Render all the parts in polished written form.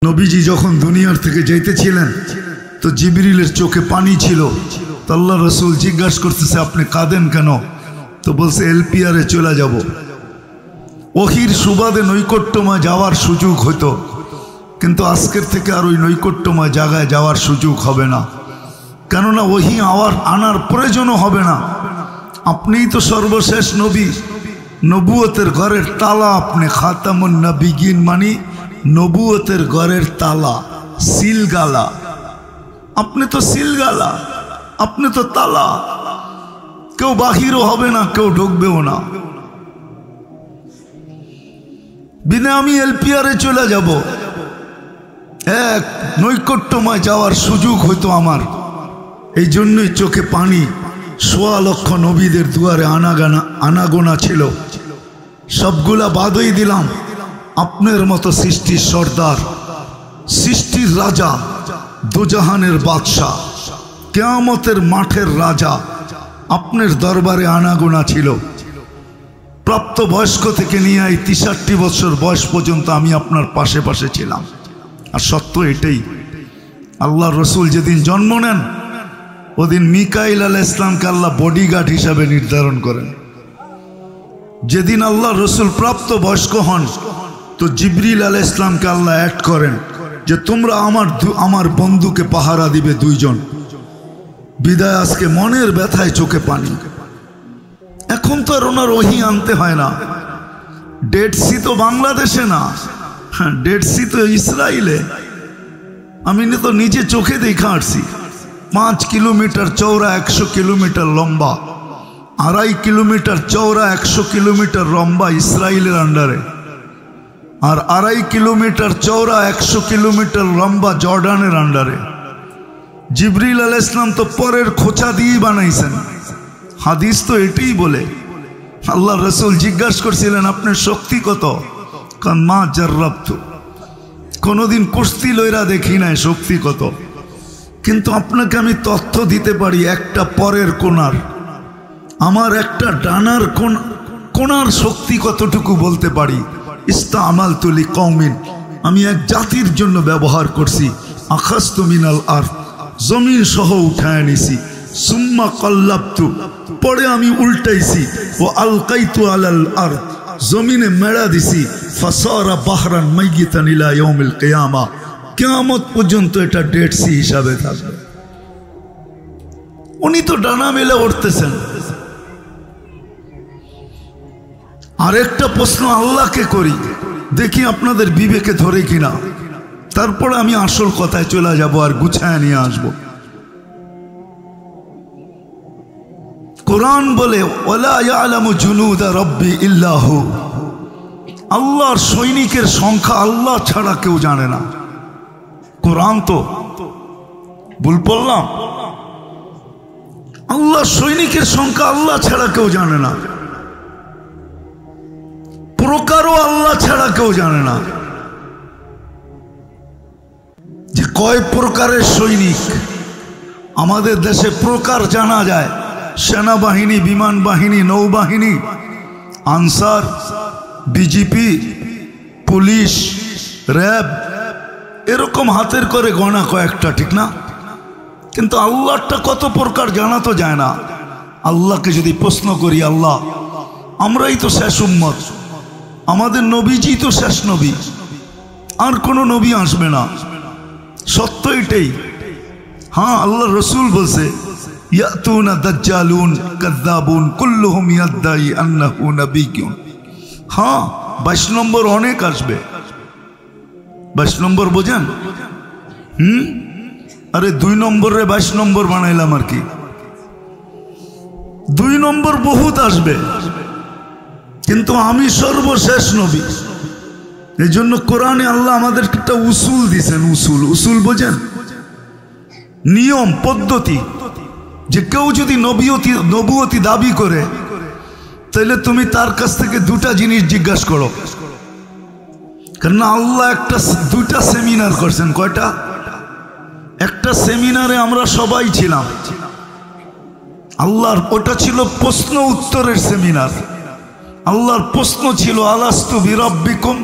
নবীজি যখন দুনিয়ার থেকে যাইতেছিলেন তো জিবরিলের চোখে পানি ছিল। তো আল্লাহ রসুল জিজ্ঞাসা করতেছে, আপনি কাঁদেন কেন? তো বলছে, এলপিআরে চলে যাব। ওহির সুবাদে নৈকট্যময় যাওয়ার সুযোগ হতো, কিন্তু আজকের থেকে আর ওই নৈকট্যময় জায়গায় যাওয়ার সুযোগ হবে না, কেননা ওহি আনার প্রয়োজনও হবে না। আপনিই তো সর্বশেষ নবী, নবুয়তের ঘরের তালা আপনি। খাতামুন নবিয়িন মানি নবুয়তের ঘরের তালা, সিলগালা। আপনি তো সিলগালা, আপনি তো তালা। কেউ বাহিরও হবে না, কেউ ঢুকবেও না। বিনা আমি এলপিআরে চলে যাব, এক নৈকট্যময় যাওয়ার সুযোগ হইতো আমার। এই জন্যই চোখে পানি। ১৬ লক্ষ নবীদের দুয়ারে আনাগোনা ছিল, সবগুলা বাদই দিলাম। আপনার মতো সৃষ্টির সর্দার, সৃষ্টির রাজা, দুজাহানের বাদশাহ, কিয়ামতের মাঠের রাজা, আপনার দরবারে আনাগোনা ছিল। প্রাপ্ত বয়স্ক থেকে নিয়ে এই ৬৩ বছর বয়স পর্যন্ত আমি আপনার পাশে পাশে ছিলাম। আর সত্য এটাই, আল্লাহ রসুল যেদিন জন্ম নেন ওদিন মিকাইল আলাইহিস সালামকে আল্লাহ বডিগার্ড হিসাবে নির্ধারণ করেন। যেদিন আল্লাহ রসুল প্রাপ্ত বয়স্ক হন তো জিবরিল আলাইহিস সালামকে আল্লাহ অ্যাড করেন যে তোমরা আমার বন্ধুকে পাহারা দিবে 2 জন। বিদায় আজকে মনের ব্যথায় চোখে পানি। এখন তো আর ওনার ওহি আনতে হয় না। ডেড সি তো বাংলাদেশে না, ডেড সি তো ইসরায়েলে। আমি তো নিজে চোখে দেখা আসছি। 5 কিলোমিটার চওড়া, 100 কিলোমিটার লম্বা, 2.5 কিলোমিটার চওড়া, 100 কিলোমিটার লম্বা ইসরায়েলের আন্ডারে, আর 2.5 কিলোমিটার চওড়া, 100 কিলোমিটার লম্বা জর্ডানের আন্ডারে। জিবরিল আলাইহিস সালাম তো পরের খোঁচা দিয়ে বানাইছেন। হাদিস তো এটাই বলে। আল্লাহ রসুল জিজ্ঞাসা করছিলেন, আপনার শক্তি কত? কারণ মা জাররাবতু, কোনোদিন কুস্তি লইরা দেখি নাই শক্তি কত। কিন্তু আপনাকে আমি তথ্য দিতে পারি একটা পরের কোণার, আমার একটা ডানার কোণার শক্তি কতটুকু বলতে পারি। ইস্তামালতু লিকওমিন, আমি এক জাতির জন্য ব্যবহার করছি। আখাযতু মিনাল আরদ, জমিন সহ উঠায় নিছি। সুম্মা কাল্লাবতু, পরে আমি উল্টাইছি। ও আলকাইতু আলাল আরদ, জমিনে মেড়া দিছি। ফাসারা বাহরান মাইয়িতান ইলা ইয়াউমিল কিয়ামা, কিয়ামত পর্যন্ত এটা ডেড সি হিসাবে থাকবে। উনি তো ডানা মেলে উঠতেছেন। আরেকটা প্রশ্ন আল্লাহকে করি, দেখি আপনাদের বিবেকে ধরে কিনা, তারপরে আমি আসল কথায় চলে যাব আর গুছায় নিয়ে আসবো। কোরআন বলে, ওয়ালা ইয়ালামু জুনুদা রাব্বি ইল্লা হু, আল্লাহর সৈনিকের সংখ্যা আল্লাহ ছাড়া কেউ জানে না। কোরআন তো ভুল বললাম? আল্লাহর সৈনিকের সংখ্যা আল্লাহ ছাড়া কেউ জানে না, প্রকারও আল্লাহ ছাড়া কেউ জানে না। যে কয় প্রকারের সৈনিক আমাদের দেশে প্রকার জানা যায়, সেনাবাহিনী, বিমান বাহিনী, নৌবাহিনী, আনসার, বিজিপি, পুলিশ, র্যাব, এরকম হাতের করে গণা কয়েকটা, ঠিক না? কিন্তু আল্লাহটা কত প্রকার জানা তো যায় না। আল্লাহকে যদি প্রশ্ন করি, আল্লাহ আমরাই তো শেষ উম্মত, আমাদের নবীজি তো শেষ নবী, আর কোনো নবী আসবে না। সত্য এটাই। হ্যাঁ, আল্লাহ রসুল বলছে, ইয়াতুনা দাজ্জালুন কাযযাবুন কুল্লুহুম ইয়াদদাই আন্নাহু নাবিয়্যুন। হ্যাঁ, 22 নম্বর অনেক আসবে। 22 নম্বর বোঝেন? আরে 2 নম্বরে 22 নম্বর বানাইলাম আর কি। 2 নম্বর বহুত আসবে, কিন্তু আমি সর্বশেষ নবী। এই জন্য কোরআনে আল্লাহ আমাদের একটা উসুল দিয়েছেন। উসুল বোঝেন? নিয়ম, পদ্ধতি। যে কেউ যদি নবুয়তি দাবি করে, তাহলে তুমি তার কাছ থেকে 2টা জিনিস জিজ্ঞাসা করো। কারণ আল্লাহ 2টা সেমিনার করছেন। কয়টা? একটা সেমিনারে আমরা সবাই ছিলাম। আল্লাহর ওটা ছিল প্রশ্ন উত্তরের সেমিনার। আল্লাহর প্রশ্ন ছিল, আলাস্তু বিরাব্বিকুম,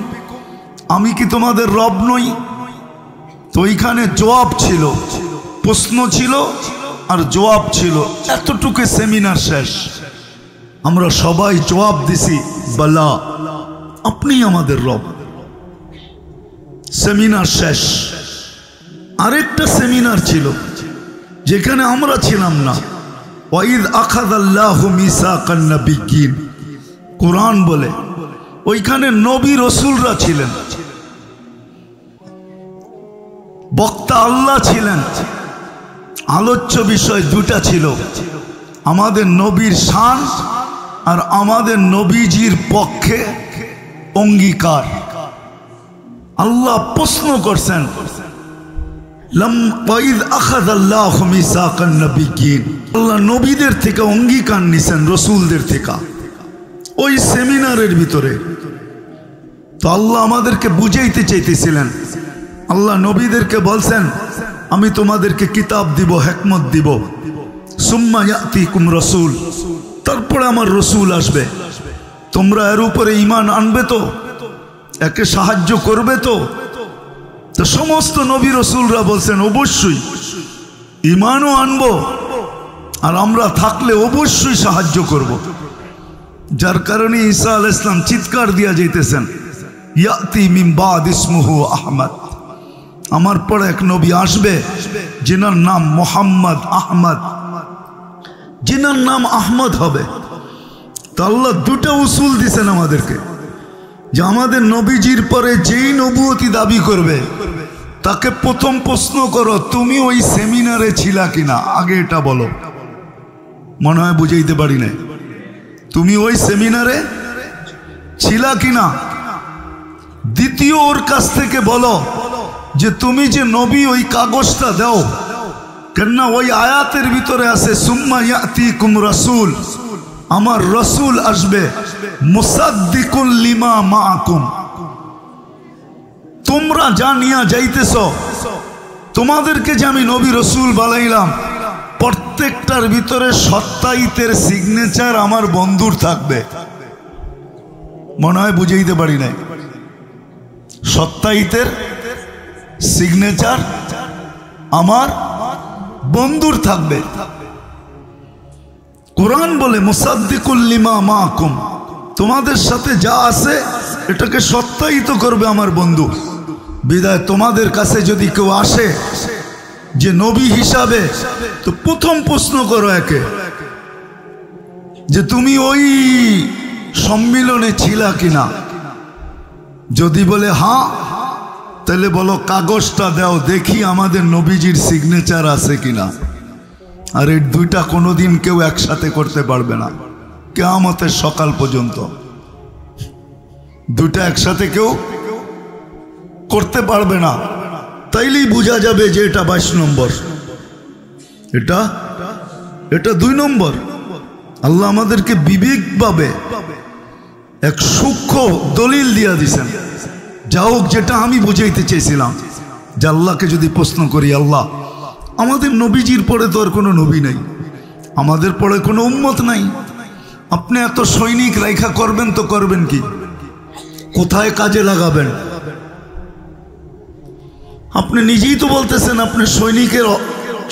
আমি কি তোমাদের রব নই? তো ওইখানে জবাব ছিল, প্রশ্ন ছিল আর জবাব ছিল, এতটুকু সেমিনার শেষ। আমরা সবাই জবাব দিছি, বলা আপনি আমাদের রব। সেমিনার শেষ। আরেকটা সেমিনার ছিল যেখানে আমরা ছিলাম না। ওয়াইদ আখাযাল্লাহু মিসাকান নাবিয়্যিন, কোরআন বলে ওইখানে নবী রসুলরা ছিলেন, বক্তা আল্লাহ ছিলেন। আলোচ্য বিষয় দুটা ছিল, আমাদের নবীর শান আর আমাদের নবীজির পক্ষে অঙ্গীকার। আল্লাহ প্রশ্ন করছেন, আল্লাহ নবীদের থেকে অঙ্গীকার নিছেন রসুলদের থেকে ওই সেমিনারের ভিতরে। তো আল্লাহ আমাদেরকে বুঝাইতে চাইতেছিলেন। আল্লাহ নবীদেরকে বলছেন, আমি তোমাদেরকে কিতাব দিব, হিকমত দিব, সুম্মা ইয়াতিকুম রাসূল, তারপরে আমার রসুল আসবে, তোমরা এর উপরে ঈমান আনবে তো, একে সাহায্য করবে তো। তো সমস্ত নবী রসুলরা বলছেন অবশ্যই ঈমানও আনবো, আর আমরা থাকলে অবশ্যই সাহায্য করব। যার কারণে ঈসা আলাইহিস সালাম চিৎকার দিয়া যাইতেছেন, ইয়াতি মিন বাদ ইসমুহু আহমদ, আমার পরে এক নবী আসবে যিনার নাম মোহাম্মদ আহমদ, যিনার নাম আহমদ হবে। তো আল্লাহ দুটা উসুল দিছেন আমাদেরকে, যে আমাদের নবীজির পরে যেই নবুয়তি দাবি করবে তাকে প্রথম প্রশ্ন করো, তুমি ওই সেমিনারে ছিলা কিনা, আগে এটা বলো। মনে হয় বুঝাইতে পারি না, তুমি ওই সেমিনারে ছিলা কিনা। দ্বিতীয় ওর কাছ থেকে বলো যে তুমি যে নবী, ওই কাগজটা দাও, কেননা ওই আয়াতের ভিতরে আছে সুম্মা ইয়াতিকুম রাসূল, আমার রসুল আসবে, মুসাদ্দিকুল লিমা মাআকুম, তোমরা যা নিয়া যাইতেছ, তোমাদেরকে যে আমি নবী রসুল বানাইলাম, প্রত্যেকটার ভিতরে সত্তায়িতের সিগনেচার আমার বন্ধুর থাকবে। মনে হয় বুঝাইতে পারি নাই, সত্তায়িতের সিগনেচার আমার বন্ধুর থাকবে। কোরআন বলে মুসাদ্দিকুল লিমা মাআকুম, তোমাদের সাথে যা আছে এটাকে সত্যায়িত করবে আমার বন্ধু। বিদায় তোমাদের কাছে যদি কেউ আসে যে নবী হিসাবে, তো প্রথম প্রশ্ন করো একে, যে তুমি ওই সম্মিলনে ছিলা কিনা। যদি বলে হ্যাঁ, তাহলে বলো কাগজটা দাও, দেখি আমাদের নবীজির সিগনেচার আছে কিনা। আর এই দুইটা কোনোদিন কেউ একসাথে করতে পারবে না, কিয়ামতের সকাল পর্যন্ত দুইটা একসাথে কেউ করতে পারবে না। তাইলেই বোঝা যাবে যে এটা 22 নম্বর, এটা 2 নম্বর। আল্লাহ আমাদেরকে বিবেকভাবে এক সূক্ষ্ম দলিল দিয়া দিছেন। যা হোক, যেটা আমি বুঝাইতে চেয়েছিলাম, যে আল্লাহকে যদি প্রশ্ন করি, আল্লাহ আমাদের নবীজির পরে তো আর কোনো নবী নাই, আমাদের পরে কোনো উম্মত নাই, আপনি এত সৈনিক রাইখা করবেন তো করবেন কি, কোথায় কাজে লাগাবেন? আপনি নিজেই তো বলতেছেন আপনি সৈনিকের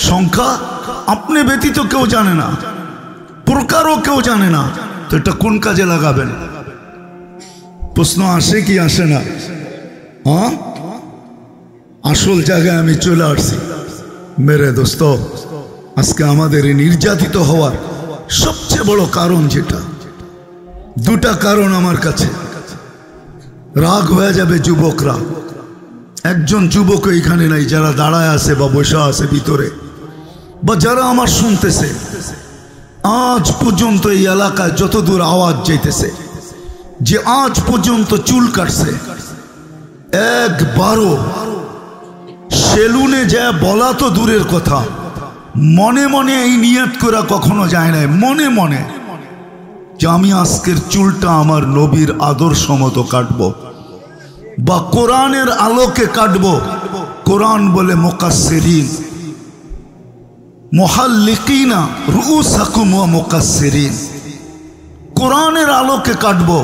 সংখ্যা আপনি ব্যতীত কেউ জানে না, প্রকারও কেউ জানে না, তো এটা কোন কাজে লাগাবেন? প্রশ্ন আসে কি আসে না? হ্যাঁ, আসল জায়গায় আমি চলে আসছি। মেরে দোস্ত, আজকে আমাদের এই নির্যাতিত হওয়ার সবচেয়ে বড় কারণ, যেটা দুটা কারণ আমার কাছে। রাগ হয়ে যাবে যুবকরা, একজন যুবক এখানে নাই, যারা দাঁড়ায় আছে বা বসে আছে ভিতরে, বা যারা আমার শুনতেছে, আজ পর্যন্ত এই এলাকায় যতদূর আওয়াজ যাইতেছে, যে আজ পর্যন্ত চুল কাটছে, একবারও সেলুনে যায় বলা তো দূরের কথা, মনে মনে এই নিয়ত করা কখনো যায় নাই, মনে মনে যে আমি আজকের চুলটা আমার নবীর আদর্শ মতো কাটবো, বা কোরআনের আলোকে কাটবো। কোরআন বলে মুকাসসিরিন মুহাল্লিকিনা রুউসাকুম ওয়া মুকাসসিরিন, কোরআনের আলোকে কাটবো,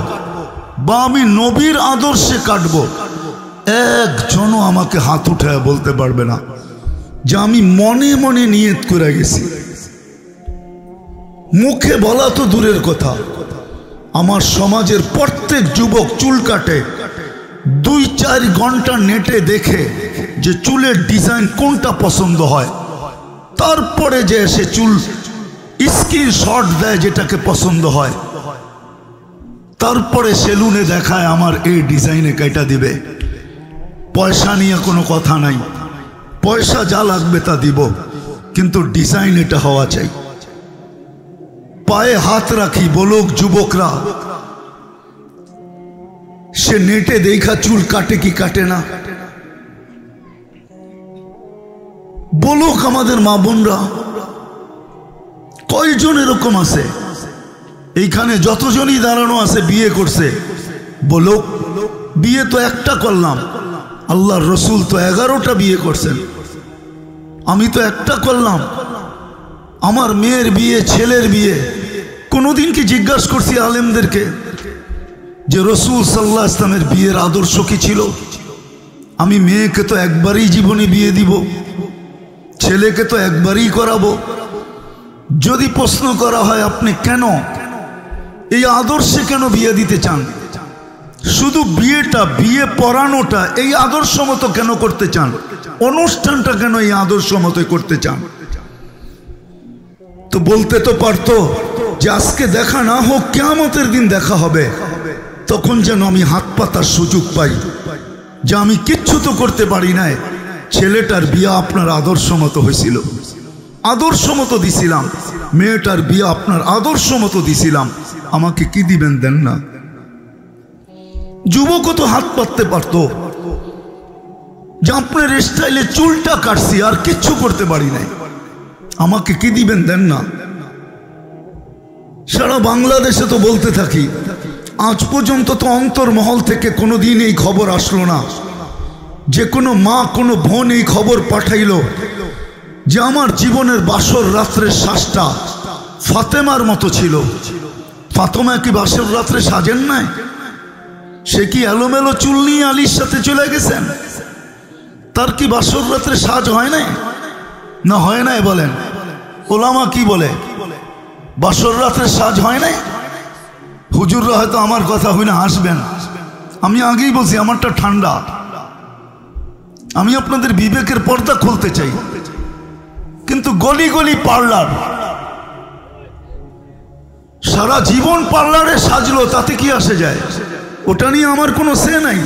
বা আমি নবীর আদর্শে কাটবো। একজনও আমাকে হাত উঠায় বলতে পারবে না যে আমি মনে মনে নিয়ত করে গেছি। মুখে বলা তো দূরের কথা, আমার সমাজের প্রত্যেক যুবক চুল কাটে 2-4 ঘন্টা নেটে দেখে যে চুলের ডিজাইন কোনটা পছন্দ হয়, তারপরে যে সে চুল স্ক্রিনশট দেয় যেটাকে পছন্দ হয়, তারপরে সেলুনে দেখায় আমার এই ডিজাইনে কেটে দিবে। পয়সা নিয়ে কোনো কথা নাই, পয়সা যা লাগবে তা দিব, কিন্তু ডিজাইন এটা হওয়া চাই। পায়ে হাত রাখি বলুক যুবকরা, সে নেটে দেখা চুল কাটে কি কাটে না? বলুক আমাদের মা বোনরা, কয়জন এরকম আছে? এইখানে যতজনই দাঁড়ানো আছে বিয়ে করছে, বলুক বিয়ে তো একটা করলাম, আল্লাহর রসুল তো 11টা বিয়ে করছেন, আমি তো একটা করলাম। আমার মেয়ের বিয়ে, ছেলের বিয়ে, কোনোদিন কি জিজ্ঞাসা করছি আলেমদেরকে যে রসুল সাল্লাল্লাহু আলাইহি ওয়াসাল্লামের বিয়ের আদর্শ কি ছিল? আমি মেয়েকে তো একবারই জীবনে বিয়ে দিব, ছেলেকে তো একবারই করাবো। যদি প্রশ্ন করা হয় আপনি কেন এই আদর্শে কেন বিয়ে দিতে চান, শুধু বিয়েটা, বিয়ে পড়ানোটা এই আদর্শ মতো কেন করতে চান, অনুষ্ঠানটা কেন এই আদর্শ মতো করতে চান? তো বলতে তো পারতো যে আজকে দেখা না হোক, কিয়ামতের দিন দেখা হবে, তখন যেন আমি হাত পাতার সুযোগ পাই যে আমি কিচ্ছু তো করতে পারি নাই, ছেলেটার বিয়ে আপনার আদর্শ মতো হয়েছিল, আদর্শ মতো দিছিলাম, মেয়েটার বিয়ে আপনার আদর্শ মতো দিছিলাম, আমাকে কি দিবেন দেন না? যুবকও তো হাত পাততে পারতো যে আপনার স্টাইলে চুলটা কাটছি আর কিচ্ছু করতে পারি নাই, আমাকে কি দিবেন দেন না? সারা বাংলাদেশে তো বলতে থাকি, আজ পর্যন্ত তো অন্তর্মহল থেকে কোনোদিন এই খবর আসলো না যে কোনো মা, কোনো বোন এই খবর পাঠাইলো যে আমার জীবনের বাসর রাত্রের শ্বাসটা ফাতেমার মতো ছিল। ফাতেমা কি বাসর রাত্রে সাজেন নাই? সে কি এলোমেলো চুল নিয়ে আলীর সাথে চলে গেছেন? তার কি বাসর রাত্রে সাজ হয় নাই? না হয় নাই বলেন? ওলামা কি বলে? বাসর রাত্রে সাজ হয় নাই? হুজুররা হয়তো আমার কথা হইনা হাসবেন, আমি আগেই বলছি আমারটা ঠান্ডা, আমি আপনাদের বিবেকের পর্দা খুলতে চাই। কিন্তু গলি গলি পার্লার, সারা জীবন পার্লারে সাজলো, তাতে কি আসে যায়? ওটা নিয়ে আমার কোনো সে নাই।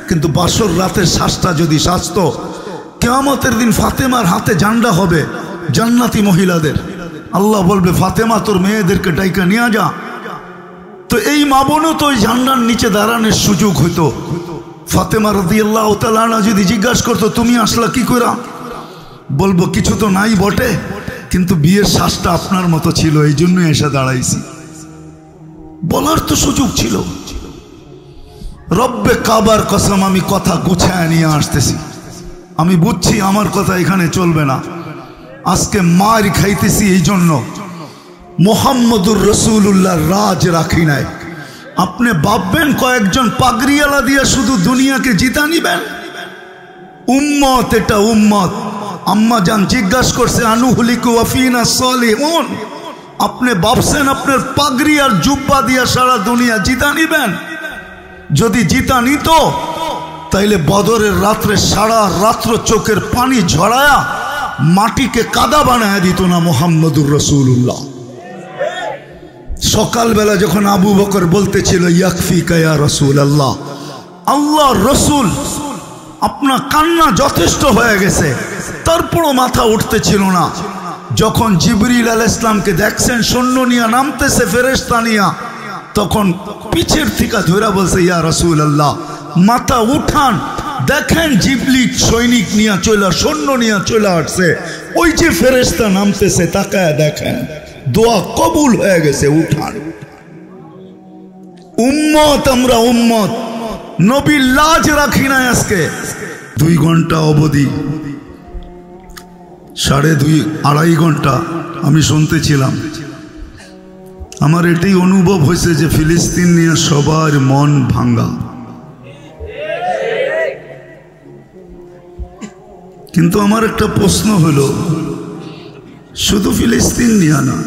কিন্তু বাসর রাতের শ্বাসটা যদি সাজতো, কিয়ামতের দিন ফাতেমার হাতে ঝান্ডা হবে জান্নাতি মহিলাদের। আল্লাহ বলবে ফাতেমা তোর মেয়েদেরকে ডাইকা নিয়ে যা। তো এই মা বোনও তো ওই ঝান্ডার নিচে দাঁড়ানোর সুযোগ হইতো। ফাতেমা রাদিয়াল্লাহু তাআলা আনহা যদি জিজ্ঞাসা করতো তুমি আসলা কি কইরা, বলবো কিছু তো নাই বটে, কিন্তু বিয়ের শ্বাসটা আপনার মতো ছিল, এই জন্যই এসে দাঁড়াইছি। বলার তো সুযোগ ছিল। রব্বে কাবার কসম, আমি কথা গুছায় নিয়ে আসতেছি। আমি বুঝছি আমার কথা এখানে চলবে না। আজকে মার খাইতেছি এই জন্য মুহাম্মদুর রাসূলুল্লাহর রাজ রাখি নাই। আপনি ভাববেন কয়েকজন পাগড়িওয়ালা দিয়ে শুধু দুনিয়াকে জিতা নিবেন? উম্মত, এটা উম্মত। আম্মা জান জিজ্ঞাসা করছে আনুহুলিকু ওয়াফিনা সালিহুন, আপনি ভাবছেন আপনার পাগড়ি আর জুব্বা দিয়ে সারা দুনিয়া জিতা নিবেন? যদি জিতা নিত তাইলে বদরের রাত্রে সারা রাত্র চোখের পানি ঝরায়া মাটিকে কাদা বানায় দিত না মুহাম্মদুর রাসূলুল্লাহ। সকালবেলা যখন আবু বকর বলতেছিল ইয়াকফিকা ইয়া রাসূলুল্লাহ, আল্লাহর রাসূল আপনার কান্না যথেষ্ট হয়ে গেছে, তারপরও মাথা উঠতেছিল না। যখন জিবরিল আলাইহিস সালামকে দেখছেন সৈন্য নিয়ে নামতেছে ফেরেশতা নিয়া, তখন পিছের থেকে ধরে বলছে ইয়া রাসূলুল্লাহ মাথা উঠান, দেখেন জিবরিল সৈনিক নিয়ে চলে, সৈন্য নিয়ে চলে আসছে, ওই যে ফেরেশতা নামতেছে, তাকায় দেখেন দোয়া কবুল হয়ে গেছে, উঠান। উম্মত, আমরা উম্মত, নবীর লাজ রাখি না। আজকে 2 ঘন্টা অবধি, 2.5-2.5 ঘন্টা আমি শুনতেছিলাম। আমার এটাই অনুভব হয়েছে যে ফিলিস্তিন নিয়ে সবার মন ভাঙ্গা। কিন্তু আমার একটা প্রশ্ন হলো, শুধু ফিলিস্তিন নিয়ে না,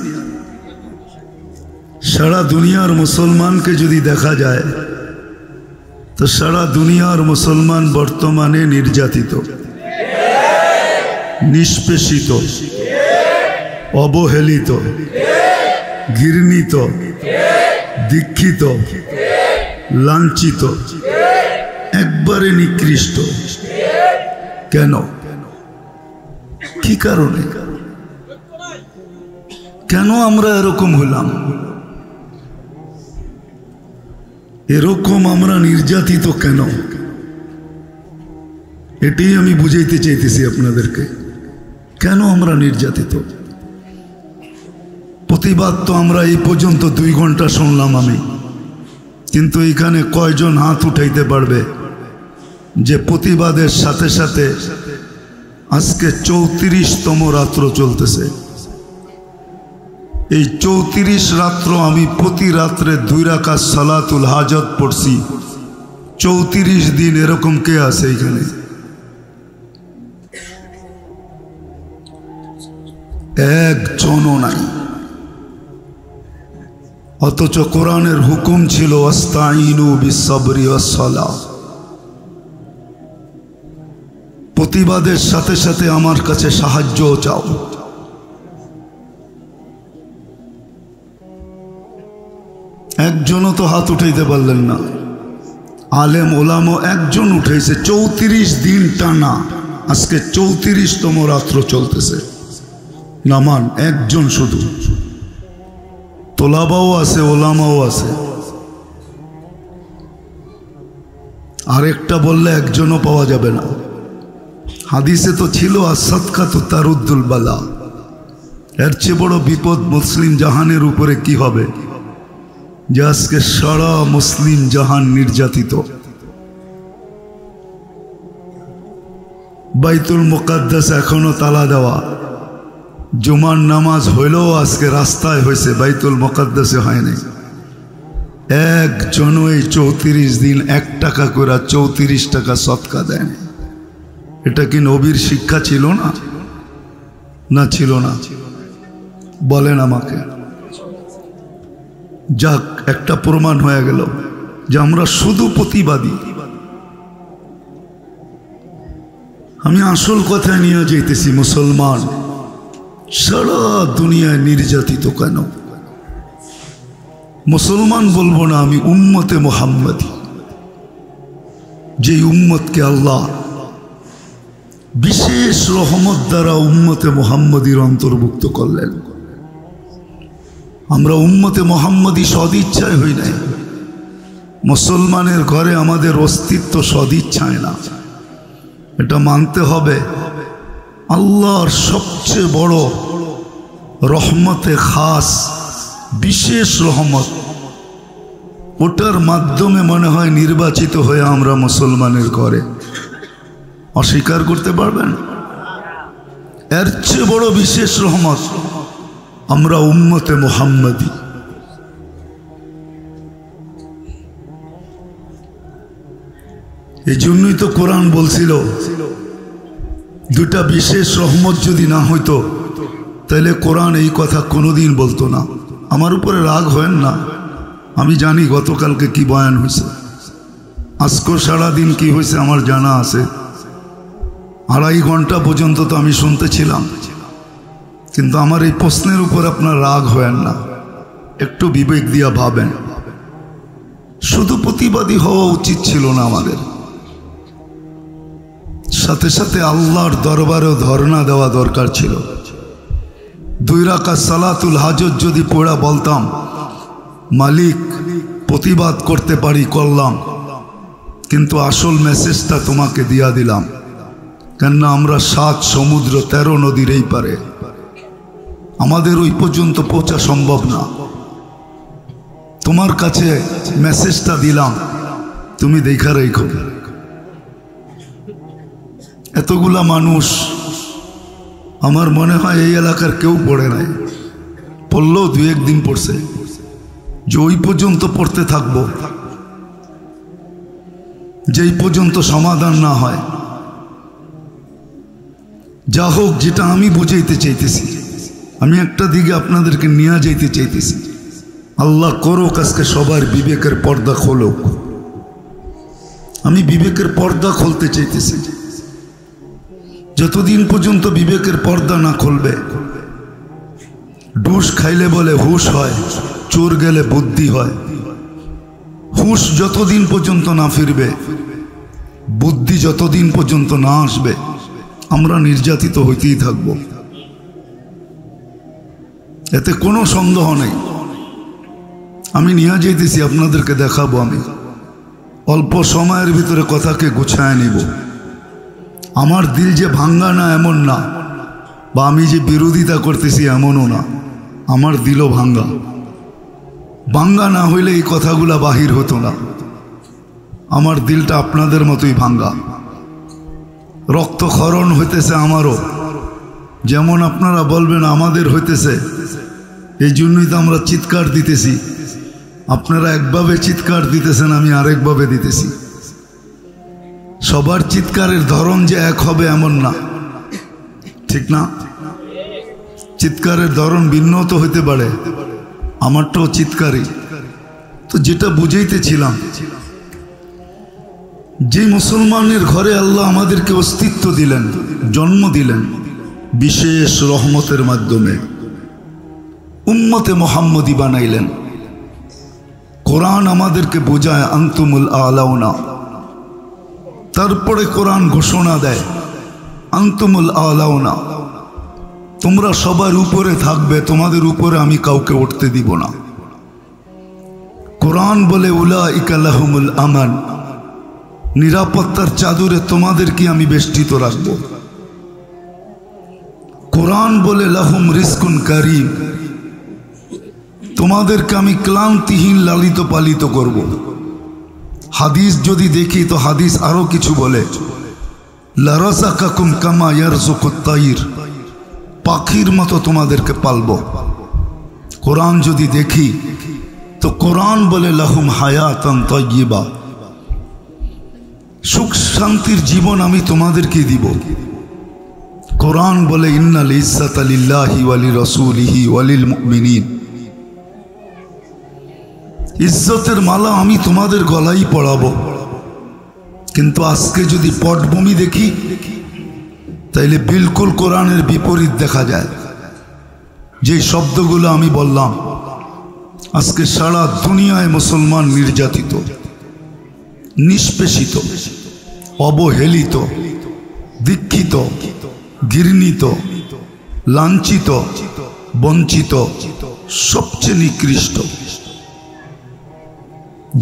সারা দুনিয়ার মুসলমানকে যদি দেখা যায় তো সারা দুনিয়ার মুসলমান বর্তমানে নির্যাতিত, নিষ্পেষিত, অবহেলিত, ঘৃণিত, দীক্ষিত, লাঞ্ছিত, একবারে নিকৃষ্ট। কেন? কি কারণে? কেন আমরা এরকম হলাম? এরকম আমরা নির্যাতিত কেন? এটাই আমি বুঝাইতে চাইতেছি আপনাদেরকে। কেন আমরা নির্যাতিত? প্রতিবাদ তো আমরা এই পর্যন্ত 2 ঘন্টা শুনলাম আমি, কিন্তু এখানে কয়জন হাত উঠাইতে পারবে যে প্রতিবাদের সাথে সাথে আজকে 34তম রাত্র চলতেছে। এই 34 রাত্র আমি প্রতি রাত্রে 2 রাকাত সালাতুল হাজত পড়ছি। 34 দিন এরকম কে আছে এখানে? একজনও নাই। অথচ কোরআনের হুকুম ছিল আস্তাইনু বিসসবরি ওয়াসসালাহ। প্রতিবাদের সাথে সাথে আমার কাছে সাহায্য চাও। একজনও তো হাত উঠাইতে পারলেন না। আলেম ওলামা একজন উঠেছে 34 দিন টানা। আজকে 34তম রাত্র চলতেছে। নামান একজন শুধু। তোলাবাও আছে, ওলামাও আছে। আরেকটা বললে একজনও পাওয়া যাবে না। হাদিসে তো ছিল আসাদকাতু তারুদ্দুল বালা। এর চেয়ে বড় বিপদ মুসলিম জাহানের উপরে কি হবে যে আজকে সারা মুসলিম জাহান নির্যাতিত। বাইতুল মুকাদ্দাস এখনো তালা দেওয়া। জুমার নামাজ হইলেও আজকে রাস্তায় হয়েছে, বাইতুল মুকাদ্দাসে হয়নি। একজনও এই 34 দিন 1 টাকা করে 34 টাকা সদকা দেয়নি। এটা কি নবীর শিক্ষা ছিল না? না ছিল না? বলেন আমাকে। যাক, একটা প্রমাণ হয়ে গেল যে আমরা শুধু প্রতিবাদী। আমি আসল কথা নিয়ে যাইতেছি। মুসলমান সারা দুনিয়ায় নির্যাতিত কেন? মুসলমান বলবো না, আমি উম্মতে মুহাম্মদী। যে উম্মতকে আল্লাহ বিশেষ রহমত দ্বারা উম্মতে মুহাম্মদীর অন্তর্ভুক্ত করলেন। আমরা উম্মতে মুহাম্মদী সদিচ্ছায় হই নাই। মুসলমানের ঘরে আমাদের অস্তিত্ব সদিচ্ছায় না। এটা মানতে হবে। আল্লাহর সবচেয়ে বড় রহমতে খাস, বিশেষ রহমত, ওটার মাধ্যমে মনে হয় নির্বাচিত হয়ে আমরা মুসলমানের ঘরে। অস্বীকার করতে পারবেন? এর চেয়ে বড় বিশেষ রহমত আমরা উম্মতে মুহাম্মদী। এই জন্যই তো কোরআন বলছিল, 2টা বিশেষ রহমত যদি না হইতো তাহলে কোরআন এই কথা কোনোদিন বলতো না। আমার উপরে রাগ হয় না, আমি জানি গতকালকে কি বয়ান হয়েছে, আজকে সারাদিন কি হয়েছে আমার জানা আছে। 2.5 ঘন্টা পর্যন্ত তো আমি শুনতেছিলাম। কিন্তু আমার এই প্রশ্নের উপর আপনার রাগ হয় না, একটু বিবেক দিয়া ভাবেন। শুধু প্রতিবাদী হওয়া উচিত ছিল না আমাদের, সাথে সাথে আল্লাহর দরবারেও ধর্ণা দেওয়া দরকার ছিল। 2 রাকাত সালাতুল হাজত যদি পড়া বলতাম, মালিক প্রতিবাদ করতে পারি, করলাম, কিন্তু আসল মেসেজটা তোমাকে দিয়া দিলাম। কেননা আমরা 7 সমুদ্র 13 নদীর এই পারে, আমাদের ওই পর্যন্ত পৌঁছা সম্ভব না। তোমার কাছে মেসেজটা দিলাম, তুমি দেখা রেখো। এতগুলা মানুষ, আমার মনে হয় এই এলাকার কেউ পড়ে নাই, পড়লেও 2-1 দিন পড়ছে। যে ওই পর্যন্ত পড়তে থাকবো, যেই পর্যন্ত সমাধান না হয়। যা হোক, যেটা আমি বুঝাইতে চাইতেছি, আমি একটা দিকে আপনাদেরকে নিয়ে যাইতে চাইতেছি। আল্লাহ করুক আজকে সবার বিবেকের পর্দা খোলুক। আমি বিবেকের পর্দা খুলতে চাইতেছি। যতদিন পর্যন্ত বিবেকের পর্দা না খুলবে, ডুস খাইলে বলে হুশ হয়, চোর গেলে বুদ্ধি হয়। হুশ যতদিন পর্যন্ত না ফিরবে, বুদ্ধি যতদিন পর্যন্ত না আসবে, আমরা নির্যাতিত হইতেই থাকব। এতে কোনো সন্দেহ নেই। আমি নিয়ে যাইতেছি, আপনাদেরকে দেখাবো। আমি অল্প সময়ের ভিতরে কথাকে গুছায় নিব। আমার দিল যে ভাঙ্গা না এমন না, বা আমি যে বিরোধিতা করতেছি এমনও না। আমার দিলও ভাঙ্গা। ভাঙ্গা না হইলে এই কথাগুলা বাহির হতো না। আমার দিলটা আপনাদের মতোই ভাঙ্গা। রক্তক্ষরণ হইতেছে আমারও, যেমন আপনারা বলবেন আমাদের হইতেছে। এই জন্যই তো আমরা চিৎকার দিতেছি। আপনারা একভাবে চিৎকার দিতেছেন, আমি আরেকভাবে দিতেছি। সবার চিৎকারের ধরন যে এক হবে এমন না, ঠিক না? চিৎকারের ধরন ভিন্ন তো হইতে পারে। আমারটাও চিৎকারই। তো যেটা বুঝাইতেছিলাম, যে মুসলমানের ঘরে আল্লাহ আমাদেরকে অস্তিত্ব দিলেন, জন্ম দিলেন বিশেষ রহমতের মাধ্যমে, উম্মতে মুহাম্মদী বানাইলেন। কোরআন আমাদেরকে বোঝায় আনতুমুল আলাউনা। তারপরে কোরআন ঘোষণা দেয় আনতুমুল আলাউনা, তোমরা সবার উপরে থাকবে, তোমাদের উপরে আমি কাউকে উঠতে দিব না। কোরআন বলে উলাইকা লাহুমুল আমান, নিরাপত্তার চাদরে তোমাদেরকে আমি বেষ্টিত রাখব। কোরআন বলে লাহুম রিজকুন কারীম, তোমাদেরকে আমি ক্লান্তিহীন লালিত পালিত করব। হাদিস যদি দেখি তো হাদিস আরো কিছু বলে, লারাযাকাকুম কামা ইয়ারযুকুত তাইর, পাখির মতো তোমাদেরকে পালব। কোরআন যদি দেখি তো কোরআন বলে লাহুম হায়াতান তাইয়্যিবা, সুখ শান্তির জীবন আমি তোমাদেরকে দিব। কোরআন বলে ইন্নাল ইজ্জাতা লিল্লাহি ওয়া লিরাসূলিহি ওয়া লিল মুমিনিন, ইজ্জতের মালা আমি তোমাদের গলায় পরাবো। কিন্তু আজকে যদি পটভূমি দেখি তাইলে বিলকুল কোরআনের বিপরীত দেখা যায়। যে শব্দগুলো আমি বললাম, আজকে সারা দুনিয়ায় মুসলমান নির্যাতিত, নিষ্পেষিত, অবহেলিত, দীক্ষিত, ঘৃণিত, লাঞ্ছিত, বঞ্চিত, সবচেয়ে নিকৃষ্ট।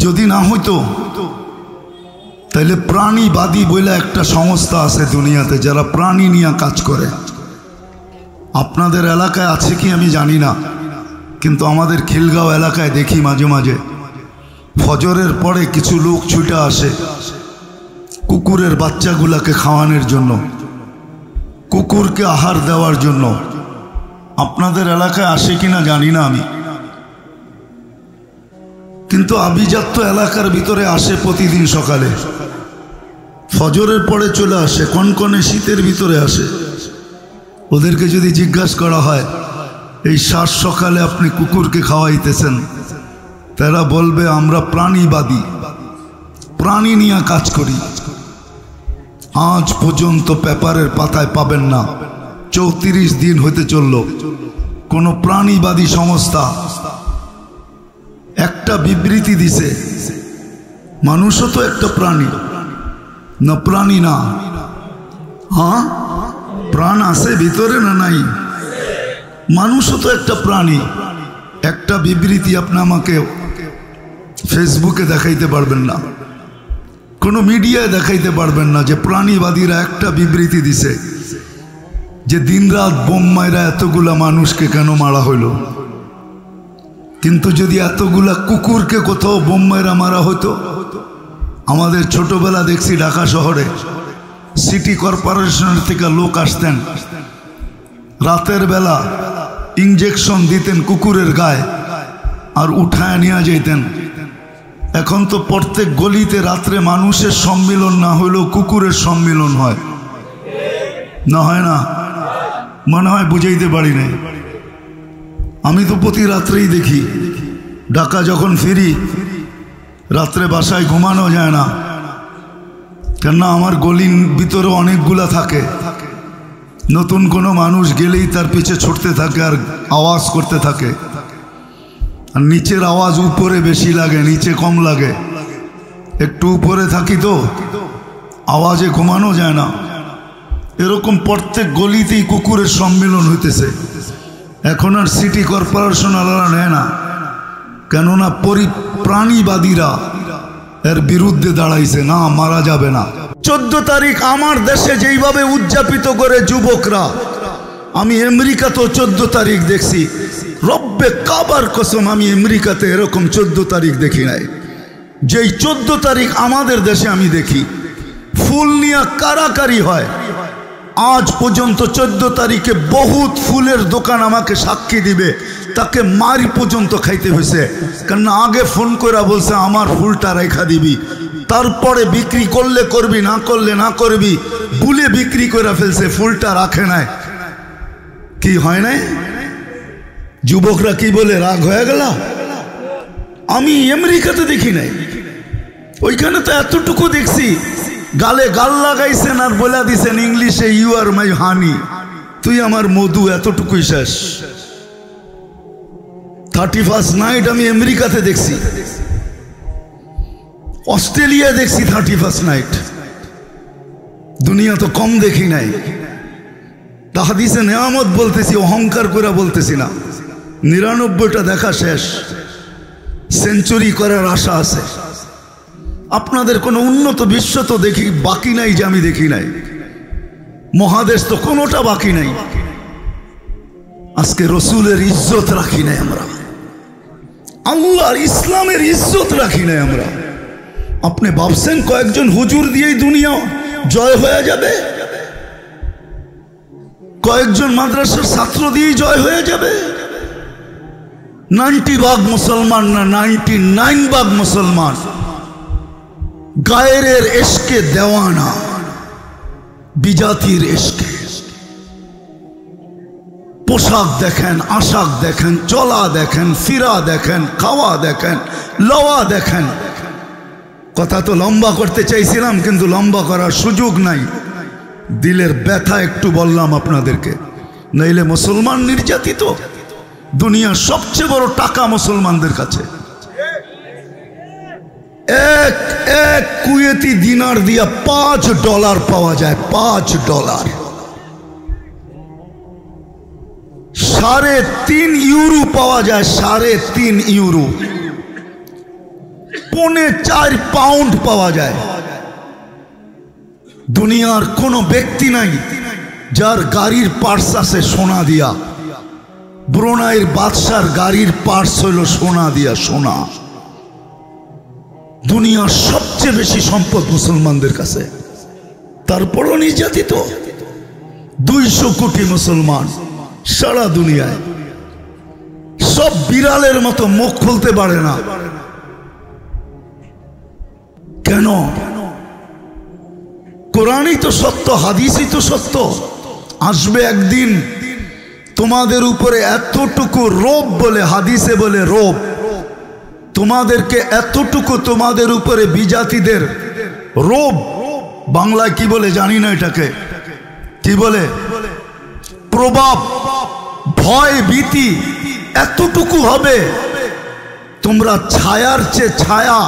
যদি না হইতো তাহলে প্রাণীবাদী বলে একটা সংস্থা আছে দুনিয়াতে, যারা প্রাণী নিয়ে কাজ করে। আপনাদের এলাকায় আছে কি আমি জানি না, কিন্তু আমাদের খিলগাঁও এলাকায় দেখি মাঝে মাঝে ফজরের পরে কিছু লোক ছুটে আসে কুকুরের বাচ্চাগুলাকে খাওয়ানোর জন্য, কুকুরকে আহার দেওয়ার জন্য। আপনাদের এলাকায় আসে কিনা জানি না আমি, কিন্তু আভিজাত্য এলাকার ভিতরে আসে প্রতিদিন সকালে। ফজরের পরে চলে আসে, কনকনে শীতের ভিতরে আসে। ওদেরকে যদি জিজ্ঞাসা করা হয় এই সাত সকালে আপনি কুকুরকে খাওয়াইতেছেন, তারা বলবে আমরা প্রাণীবাদী, প্রাণী নিয়ে কাজ করি। আজ পর্যন্ত পেপারের পাতায় পাবেন না, 34 দিন হতে চলল, কোন প্রাণীবাদী সংস্থা একটা বিবৃতি দিছে মানুষও তো একটা প্রাণী না? প্রাণী না? হ্যাঁ, প্রাণ আছে ভিতরে না নাই? মানুষও তো একটা প্রাণী। একটা বিবৃতি আপনি আমাকে ফেসবুকে দেখাইতে পারবেন না, কোনো মিডিয়ায় দেখাইতে পারবেন না যে প্রাণীবাদীরা একটা বিবৃতি দিছে যে দিনরাত বোম মাইরা এতগুলা মানুষকে কেন মারা হইল। কিন্তু যদি এতগুলা কুকুরকে কোথাও বোম মাইরা মারা হতো, আমাদের ছোটবেলা দেখছি ঢাকা শহরে সিটি কর্পোরেশনের থেকে লোক আসতেন, রাতের বেলা ইঞ্জেকশন দিতেন কুকুরের গায়ে আর উঠায় নিয়ে যেতেন। এখন তো প্রত্যেক গলিতে রাত্রে মানুষের সম্মিলন না হইলেও কুকুরের সম্মিলন হয়। না হয় না? মনে হয় বুঝাইতে পারি নাই। আমি তো প্রতি রাত্রেই দেখি, ঢাকা যখন ফিরি রাত্রে বাসায় ঘুমানো যায় না, কেননা আমার গলির ভিতরে অনেকগুলা থাকে। নতুন কোনো মানুষ গেলেই তার পিছে ছুটতে থাকে আর আওয়াজ করতে থাকে, আর নিচের আওয়াজ উপরে বেশি লাগে, নিচে কম লাগে। একটু উপরে থাকি তো আওয়াজে ঘুমানো যায় না। এরকম প্রত্যেক গলিতেই কুকুরের সম্মেলন হইতেছে। এখন আর সিটি কর্পোরেশন আলাদা নেয় না, কেননা প্রাণীবাদীরা এর বিরুদ্ধে দাঁড়াইছে, না মারা যাবে না। 14 তারিখ আমার দেশে যেইভাবে উদযাপিত করে যুবকরা, আমি আমেরিকাতেও 14 তারিখ দেখছি। রব্বে কাবার কসম, আমি আমেরিকাতে এরকম 14 তারিখ দেখি নাই। যেই 14 তারিখ আমাদের দেশে আমি দেখি, ফুল নিয়ে কারাকারি হয়। আজ পর্যন্ত 14 তারিখে বহুত ফুলের দোকান আমাকে সাক্ষী দিবে, তাকে মারি পর্যন্ত খাইতে হয়েছে। কারণ আগে ফোন করে বলছে আমার ফুলটা রেখা দিবি, তারপরে বিক্রি করলে করবি, না করলে না করবি, ভুলে বিক্রি করে ফেলছে, ফুলটা রাখে নাই। কি হয় নাই? যুবকরা কি বলে রাগ হয়ে গেল? আমি আমেরিকাতে দেখি নাই, ওইখানে তো এতটুকু দেখছি, গালে গাল লাগাইছেন আর বলে দিছেন ইংলিশে, ইউ আর মাই হানি, তুই আমার মধু, এতটুকুই শেষ। 31st নাইট আমি আমেরিকাতে দেখছি, অস্ট্রেলিয়া দেখছি 31st নাইট। দুনিয়া তো কম দেখি নাই। তা হাদিসে নেয়ামত বলতেছি, অহংকার করে বলতেছি না। 99টা দেখা শেষ, সেঞ্চুরি করার আশা আছে। আপনাদের কোনো উন্নত বিশ্ব তো দেখি বাকি নাই যে আমি দেখি নাই, মহাদেশ তো কোনোটা বাকি নাই। আজকে রসুলের ইজ্জত রাখি নাই আমরা, আল্লাহর ইসলামের ইজ্জত রাখি নাই আমরা। আপনি ভাবছেন কয়েকজন হুজুর দিয়েই দুনিয়া জয় হয়ে যাবে? কয়েকজন মাদ্রাসার ছাত্র দিয়েই জয় হয়ে যাবে? 90% মুসলমান না, 99% মুসলমান গায়ের এশকে দেওয়ানা, বিজাতির এশকে। পোশাক দেখেন, আশাক দেখেন, চলা দেখেন, ফিরা দেখেন, খাওয়া দেখেন, লওয়া দেখেন। কথা তো লম্বা করতে চাইছিলাম, কিন্তু লম্বা করার সুযোগ নাই। দিলের ব্যথা একটু বললাম আপনাদেরকে, নইলে মুসলমান নির্যাতিত। দুনিয়ার সবচেয়ে বড় টাকা মুসলমানদের কাছে। এক কুয়েতি দিনার দিয়া $5 পাওয়া যায়, $5। 3.5 ইউরো পাওয়া যায়, 3.5 ইউরো। 4.5 পাউন্ড পাওয়া যায়। দুনিয়ার কোনো ব্যক্তি নাই যার গাড়ির পার্টস আছে সোনা দিয়া। ব্রুনাইয়ের বাদশার গাড়ির পার্টস হইল সোনা দিয়া, সোনা। দুনিয়ার সবচেয়ে বেশি সম্পদ মুসলমানদের কাছে, তারপরও নির্যাতিত। 200 কোটি মুসলমান সারা দুনিয়ায়, সব বিড়ালের মতো মুখ খুলতে পারে না। কেন? কোরআনই তো সত্য, হাদিসই তো সত্য। আসবে একদিন তোমাদের উপরে এতটুকু রোব, বলে হাদিসে বলে রোব, তোমাদেরকে এতটুকু তোমাদের উপরে বিজাতিদের রোব, বাংলায় কি বলে জানি না, এটাকে কি বলে, প্রভাব, ভয়, ভীতি এতটুকু হবে, তোমরা ছায়ার চেয়ে ছায়া,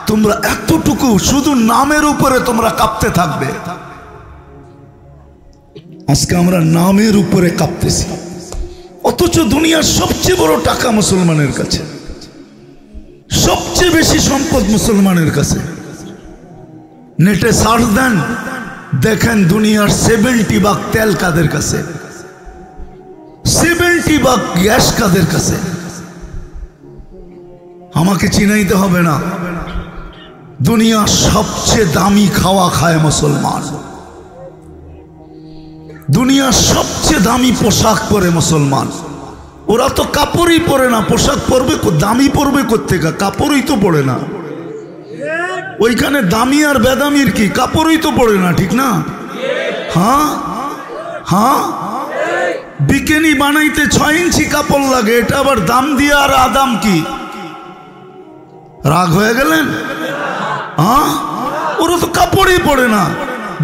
তোমরা এতটুকু শুধু নামের উপরে তোমরা কাঁপতে থাকবে। আজকে আমরা নামের উপরে কাঁপতেছি, অথচ দুনিয়ার সবচেয়ে বড় টাকা মুসলমানের কাছে, সবচেয়ে বেশি সম্পদ মুসলমানের কাছে। নেটে সার্চ দেন, দেখেন দুনিয়ার 70% তেল কাদের কাছে, 70% গ্যাস কাদের কাছে। আমাকে চিনাইতে হবে না, দুনিয়ার সবচেয়ে দামি খাওয়া খায় মুসলমান, দুনিয়ার সবচেয়ে দামি পোশাক পরে মুসলমান। ওরা তো কাপড়ই পরে না, পোশাক পরবে, দামি পরবে কোত্থেকে? কাপড়ই তো পরে না। ওইখানে দামি আর বেদামির কি, কাপড়ই তো পরে না, ঠিক না? হ্যাঁ, হ্যাঁ, বিকিনি বানাইতে 6 ইঞ্চি কাপড় লাগে, এটা আবার দাম দিয়ে আর আদাম কি রাগ হয়ে গেলেন? হ্যাঁ, ওরা তো কাপড়ই পরে না।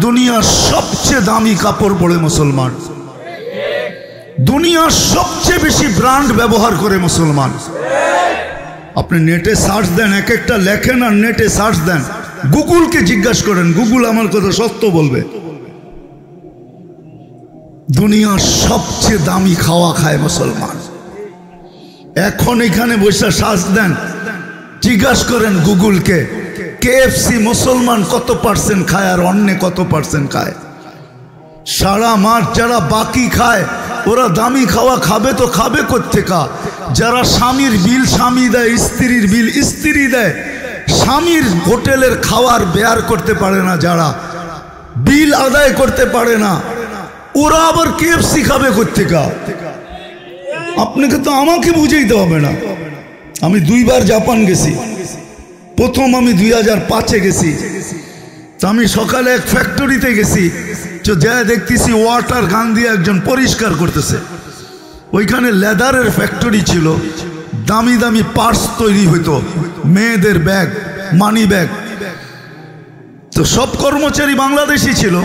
দুনিয়ার সবচেয়ে দামি কাপড় পরে মুসলমান, দুনিয়ার সবচেয়ে বেশি ব্র্যান্ড ব্যবহার করে মুসলমান। আপনি নেটে সার্চ দেন, এক একটা লেখেন আর নেটে সার্চ দেন, গুগলকে জিজ্ঞাসা করেন, গুগল আমার কথা সত্য বলবে। দুনিয়ার সবচেয়ে দামি খাওয়া খায় মুসলমান। এখন এখানে বসে সার্চ দেন, জিজ্ঞাসা করেন গুগলকে, কেএফসি মুসলমান কত পার্সেন্ট খায় আর অন্য কত পার্সেন্ট খায়? সারা মাস যারা বাকি খায় ওরা দামি খাওয়া খাবে তো খাবে কোত্থেকা? যারা স্বামীর বিল স্বামী দেয়, স্ত্রীর বিল স্ত্রী দেয়, স্বামীর হোটেলের খাওয়ার বেয়ার করতে পারে না, যারা বিল আদায় করতে পারে না, ওরা আবার কেএফসি খাবে কোত্থেকা? আপনাকে তো আমাকে বুঝাইতে হবে না। আমি 2 বার জাপান গেছি। প্রথম আমি 2005-এ গেছি। তো আমি সকালে এক ফ্যাক্টরিতে গেছি, তো যা দেখতেছি ওয়াটার গান দিয়ে একজন পরিষ্কার করতেছে। ওইখানে লেদারের ফ্যাক্টরি ছিল, দামি দামি পার্স তৈরি হইতো, মেয়েদের ব্যাগ, মানি ব্যাগ। তো সব কর্মচারী বাংলাদেশি ছিল,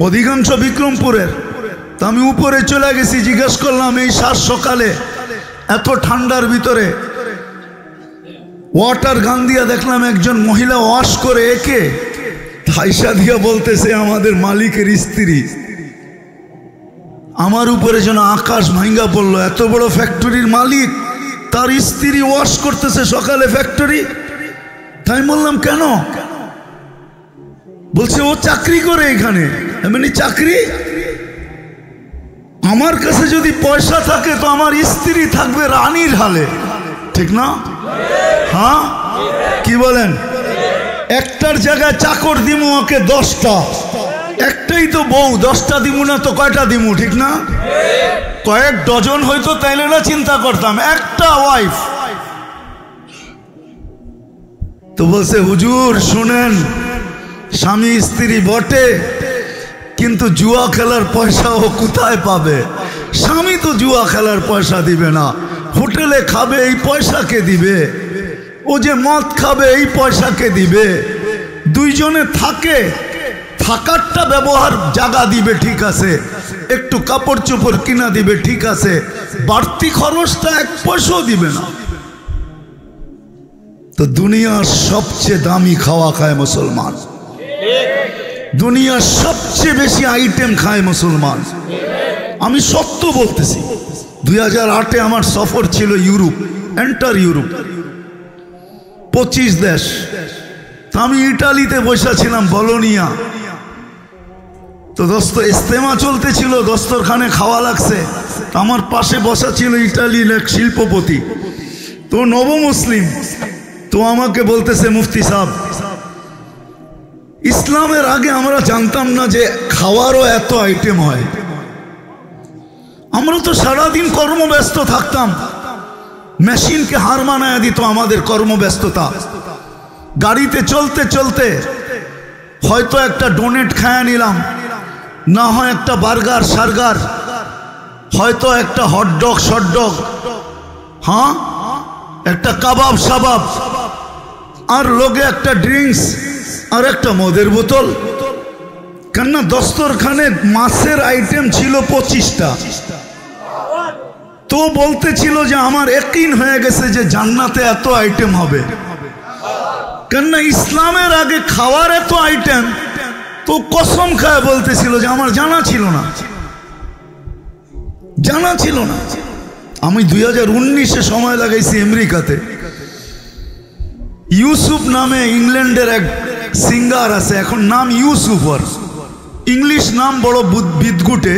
অধিকাংশ বিক্রমপুরের। তো আমি উপরে চলে গেছি, জিজ্ঞেস করলাম এই সকালে এত ঠান্ডার ভিতরে ওয়াটার গান দিয়া দেখলাম একজন মহিলা ওয়াশ করে, একে হাইসা দিয়া বলতেছে আমাদের মালিকের স্ত্রী। আমার উপরে যেন আকাশ ভাঙ্গা পড়লো, এত বড় ফ্যাক্টরির মালিক, তার স্ত্রী ওয়াশ করতেছে সকালে ফ্যাক্টরি। তাই বললাম কেন? বলছে ও চাকরি করে এখানে। এমনি চাকরি? আমার কাছে যদি পয়সা থাকে তো আমার স্ত্রী থাকবে রানীর হালে, ঠিক না? হ্যাঁ, কি বলেন? একটার জায়গায় চাকর দিমু ওকে 10টা, একটাই তো বউ, 10টা দিমু না তো কয়টা দিমু, ঠিক না? কয়েক ডজন হয়তো, তাইলে না চিন্তা করতাম, একটা ওয়াইফ। তো বলছে হুজুর শুনেন, স্বামী স্ত্রী বটে, কিন্তু জুয়া খেলার পয়সা ও কোথায় পাবে? স্বামী তো জুয়া খেলার পয়সা দিবে না, হোটেলে খাবে এই পয়সাকে দিবে, ও যে মদ খাবে এই পয়সাকে দিবে, দুইজনে থাকে, থাকারটা ব্যবহার জায়গা দিবে, ঠিক আছে, একটু কাপড় চোপড় কিনা দিবে, ঠিক আছে, বাড়তি খরচটা 1 পয়সাও দিবে না। তো দুনিয়ার সবচেয়ে দামি খাওয়া খায় মুসলমান, দুনিয়ার সবচেয়ে বেশি আইটেম খায় মুসলমান। আমি সত্য বলতেছি। 2008-এ আমার সফর ছিল ইউরোপ, এন্টার ইউরোপ, 25 দেশ। আমি ইটালিতে বসেছিলাম, বলোনিয়া। তো দোস্ত ইস্তেমা চলতেছিল, দস্তরখানে খাওয়া লাগছে। আমার পাশে বসা ছিল ইটালির এক শিল্পপতি, তো নবমুসলিম। তো আমাকে বলতেছে মুফতি সাহেব, ইসলামের আগে আমরা জানতাম না যে খাওয়ারও এত আইটেম হয়। আমরা তো সারাদিন কর্মব্যস্ত থাকতাম, মেশিনকে হার মানায় দিত আমাদের কর্মব্যস্ততা। গাড়িতে চলতে চলতে হয়তো একটা ডোনেট খায়া নিলাম, না হয় একটা বার্গার সার্গার, হয়তো একটা হটডগ শটডগ, হ্যাঁ একটা কাবাব সাবাব, আর লোকে একটা ড্রিঙ্কস আর একটা মদের বোতল। কেননা দস্তরখানে মাছের আইটেম ছিল 25টা। তো বলতেছিল যে আমার ইয়াকিন হয়ে গেছে যে জান্নাতে এত আইটেম হবে। কেননা ইসলামের আগে খাওয়ার এত আইটেম, তো কসম খায় বলতেছিল যে আমার জানা ছিল না, জানা ছিল না। আমি 2019-এ সময় লাগাইছি আমেরিকাতে। ইউসুফ নামে ইংল্যান্ডের এক সিঙ্গার আছে, এখন নাম ইউসুফর, ইংলিশ নাম বড় বিদগুটে,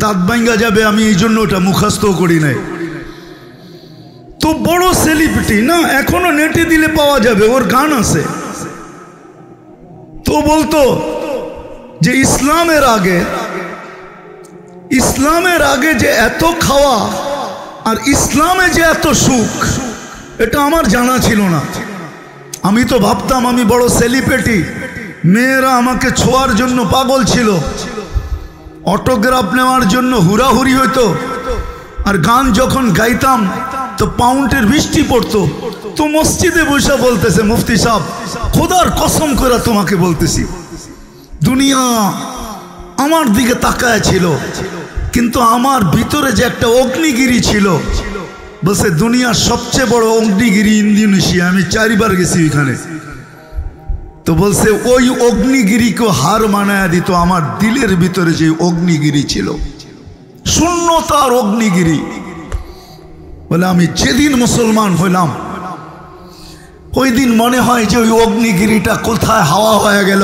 দাঁত ভাঙ্গা যাবে, আমি এই জন্য ওটা মুখস্থ করি নাই। তো বড় সেলিব্রিটি না, এখনো নেটে দিলে পাওয়া যাবে, ওর গান আছে। তো বলতো যে ইসলামের আগে যে এত খাওয়া আর ইসলামে যে এত সুখ, এটা আমার জানা ছিল না। আমি তো ভাবতাম আমি বড় সেলিব্রিটি, মেয়েরা আমাকে ছোঁয়ার জন্য পাগল ছিল। অটোগ্রাফ নেওয়ার জন্য হুড়াহুড়ি হইতো। আর গান যখন গাইতাম তো পাউন্ডের বৃষ্টি পড়তো। তো মসজিদে বসে বলতেছে, মুফতি সাহেব খোদার কসম করে তোমাকে বলতেছি, দুনিয়া আমার দিকে তাকায় ছিল, কিন্তু আমার ভিতরে যে একটা অগ্নিগিরি ছিল, বলছে দুনিয়ার সবচেয়ে বড় অগ্নিগিরি ইন্দোনেশিয়া, আমি 4 বার গেছি ওইখানে। তো বলছে ওই অগ্নিগিরিকে হার মানায় দিত আমার দিলের ভিতরে যে অগ্নিগিরি ছিল, শূন্যতার অগ্নিগিরি। বলে আমি যেদিন মুসলমান হইলাম ওই দিন মনে হয় যে ওই অগ্নিগিরিটা কোথায় হাওয়া হয়ে গেল।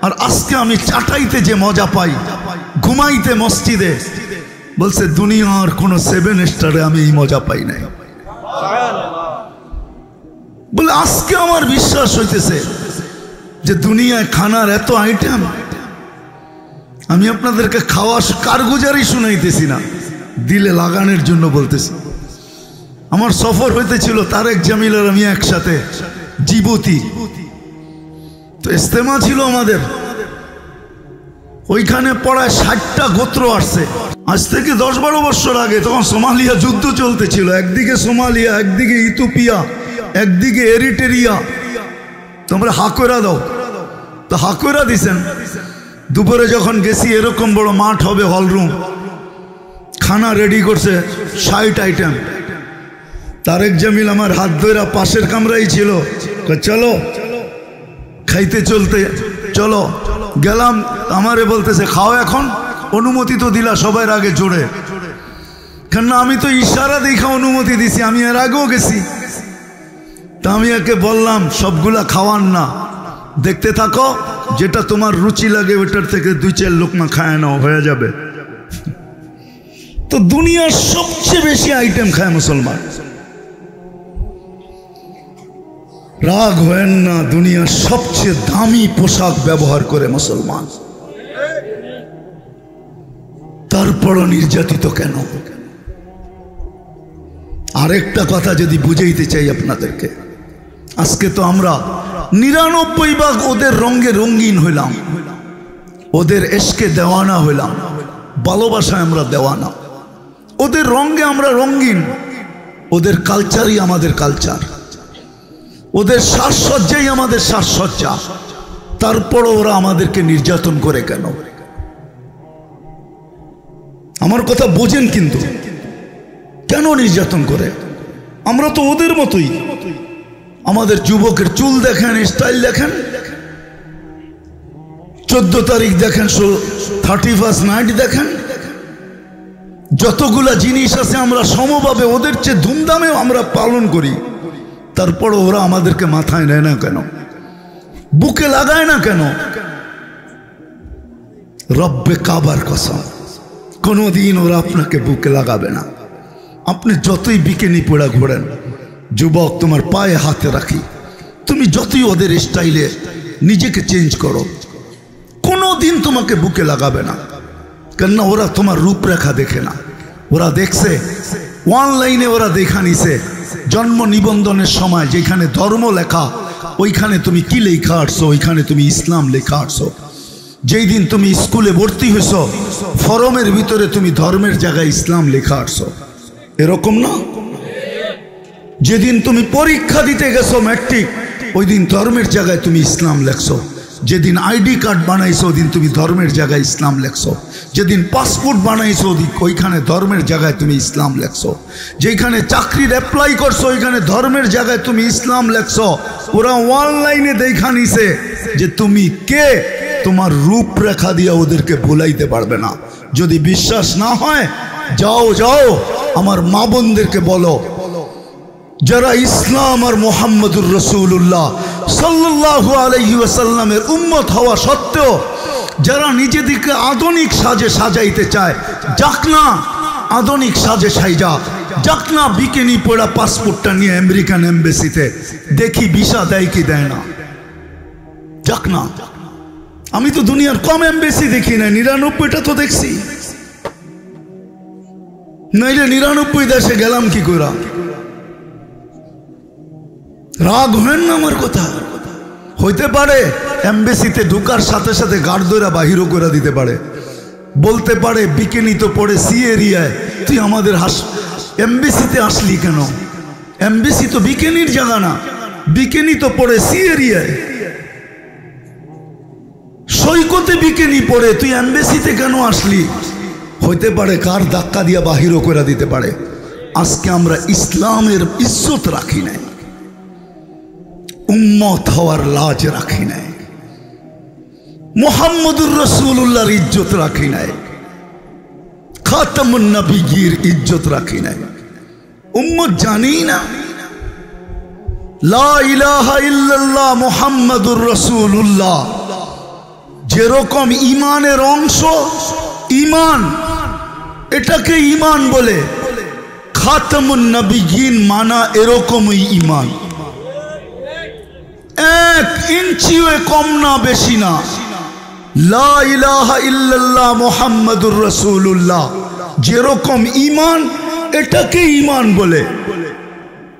আর আজকে আমি চাটাইতে যে মজা পাই, ঘুমাইতে মসজিদে, বলছে দুনিয়ার কোনো 7 স্টারে আমি এই মজা পাই নাই। বলে আজকে আমার বিশ্বাস হইতেছে যে দুনিয়ায় খানার এত আইটেম। আমি আপনাদেরকে খাওয়া কারগুজারি শুনাইতেছি না, দিলে লাগানোর জন্য বলতেছি। আমার সফর হইতেছিল তারেক জামিল আর আমি একসাথে জিবুতি। তো ইস্তেমা ছিল আমাদের ওইখানে, পড়ায় 60টা গোত্র আসছে। আজ থেকে 10-12 বছর আগে, তখন সোমালিয়া যুদ্ধ চলতেছিল। একদিকে সোমালিয়া, একদিকে ইথিওপিয়া, একদিকে এরিট্রিয়া। তোমরা হাকরা দাও, তো হাকরা দিছেন। দুপুরে যখন গেছি, এরকম বড় মাঠ হবে, হলরুম, খানা রেডি করছে 60 আইটেম। তারেক জামিল আমার হাত ধরে পাশের কামরাই ছিল, চলো খাইতে চলতে, চলো গেলাম। আমারে বলতেছে খাও এখন, অনুমতি তো দিলা সবার আগে জোরে, কেন আমি তো ইশারা দেখা অনুমতি দিছি, আমি এর আগেও গেছি। তা আমি একে বললাম সবগুলা খাওয়ান না, দেখতে থাকো, যেটা তোমার রুচি লাগে ওটার থেকে 2-4 লোকমা খায় নাও, হয়ে যাবে। তো দুনিয়ার সবচেয়ে বেশি আইটেম খায় মুসলমান। রাগ হয়েন না, দুনিয়ার সবচেয়ে দামি পোশাক ব্যবহার করে মুসলমান, তারপরও নির্যাতিত কেন? আরেকটা কথা যদি বুঝাইতে চাই আপনাদেরকে, আজকে তো আমরা 99 ওদের রঙে রঙিন হইলাম, ওদের এশকে দেওয়ানা হইলাম, ভালোবাসায় আমরা দেওয়ানা, ওদের রঙে আমরা রঙিন, ওদের কালচারই আমাদের কালচার, ওদের সাজসজ্জাই আমাদের সাজসজ্জা। তারপরও ওরা আমাদেরকে নির্যাতন করে কেন? আমার কথা বোঝেন কিন্তু, কেন নির্যাতন করে? আমরা তো ওদের মতোই। আমাদের যুবকের চুল দেখেন, স্টাইল দেখেন, 14 তারিখ দেখেন, 31st নাইট দেখেন, যতগুলা জিনিস আছে আমরা সমভাবে ওদের চেয়ে ধুমধামেও আমরা পালন করি। তারপরও ওরা আমাদেরকে মাথায় নেয় না কেন? বুকে লাগায় না কেন? রব্বে কাবার কসম, কোনোদিন ওরা আপনাকে বুকে লাগাবে না। আপনি যতই বিকেনি পড়া ঘোরেন, যুবক তোমার পায়ে হাতে রাখি, তুমি যতই ওদের স্টাইলে নিজেকে চেঞ্জ করো, কোনোদিন তোমাকে বুকে লাগাবে না। কেননা ওরা তোমার রূপরেখা দেখে না, ওরা দেখছে অনলাইনে, ওরা দেখা নিছে জন্ম নিবন্ধনের সময় যেখানে ধর্ম লেখা, ওইখানে তুমি কি লেখা আসছো? ওইখানে তুমি ইসলাম লেখা আসছো। যেই দিন তুমি স্কুলে ভর্তি হয়েছ, ফরমের ভিতরে তুমি ধর্মের জায়গায় ইসলাম লেখা আসছো, এরকম না? যেদিন তুমি পরীক্ষা দিতে গেছো ম্যাট্রিক, ওই দিন ধর্মের জায়গায় তুমি ইসলাম লেখছো। যেদিন আইডি কার্ড বানাইছো, ওই দিন তুমি ধর্মের জায়গায় ইসলাম লেখছো। যেদিন পাসপোর্ট বানাইছো, ওইখানে ধর্মের জায়গায় তুমি ইসলাম লেখছো। যেখানে চাকরির অ্যাপ্লাই করছো, ওইখানে ধর্মের জায়গায় তুমি ইসলাম লেখছো। ওরা অনলাইনে দেখা নিছে যে তুমি কে, তোমার রূপরেখা দিয়ে ওদেরকে ভুলাইতে পারবে না। যদি বিশ্বাস না হয়, যাও যাও আমার মা বোনদেরকে বলো, যারা ইসলাম আর মুহাম্মদুর রাসূলুল্লাহ সাল্লাল্লাহু আলাইহি ওয়াসাল্লামের উম্মত হওয়া সত্ত্বেও যারা নিজেদেরকে আধুনিক সাজে সাজাইতে চায়, যাক না আধুনিক সাজে সাইজা, যাক না বিকিনি পড়া পাসপোর্টটা নিয়ে আমেরিকান এমবেসিতে, দেখি ভিসা দেয় কি দেয় না, যাক না। আমি তো দুনিয়ার কম এমবেসি দেখি না, 99টা তো দেখছি, নাইলে 99 দেশে গেলাম কি করে? রাগ হেন না আমার কথা। হইতে পারে এমবেসিতে ঢুকার সাথে সাথে গার্ড ধরে বাহিরও করে দিতে পারে, বলতে পারে বিকেনি তো পড়ে সি এরিয়ায়, তুই আমাদের এমবিসিতে আসলি কেন? এমবিসি তো বিকেনির জায়গা না, বিকেনি তো পড়ে সি এরিয়ায়। সৈকতে বিকেনি পড়ে তুই এমবিসিতে কেন আসলি? হইতে পারে কার ধাক্কা দিয়া বাহিরও করে দিতে পারে। আজকে আমরা ইসলামের ইজ্জত রাখি নাই, উম্মত হওয়ার লাজ রাখি নাই, মুহাম্মদুর রাসূলুল্লাহর ইজ্জত রাখি নাই, খাতামুন নবীর ইজ্জত রাখি নাই। উম্মত জানি না লা ইলাহা ইল্লাল্লাহ মুহাম্মাদুর রাসূলুল্লাহ যেরকম ইমানের অংশ, ইমান এটাকে ইমান বলে, খাতামুন নবীন মানা এরকমই ইমান। 1 ইঞ্চিও কম না বেশি না। লা ইলাহা ইল্লাল্লাহ মুহাম্মাদুর রাসূলুল্লাহ যেরকম ইমান, এটাকে ইমান বলে,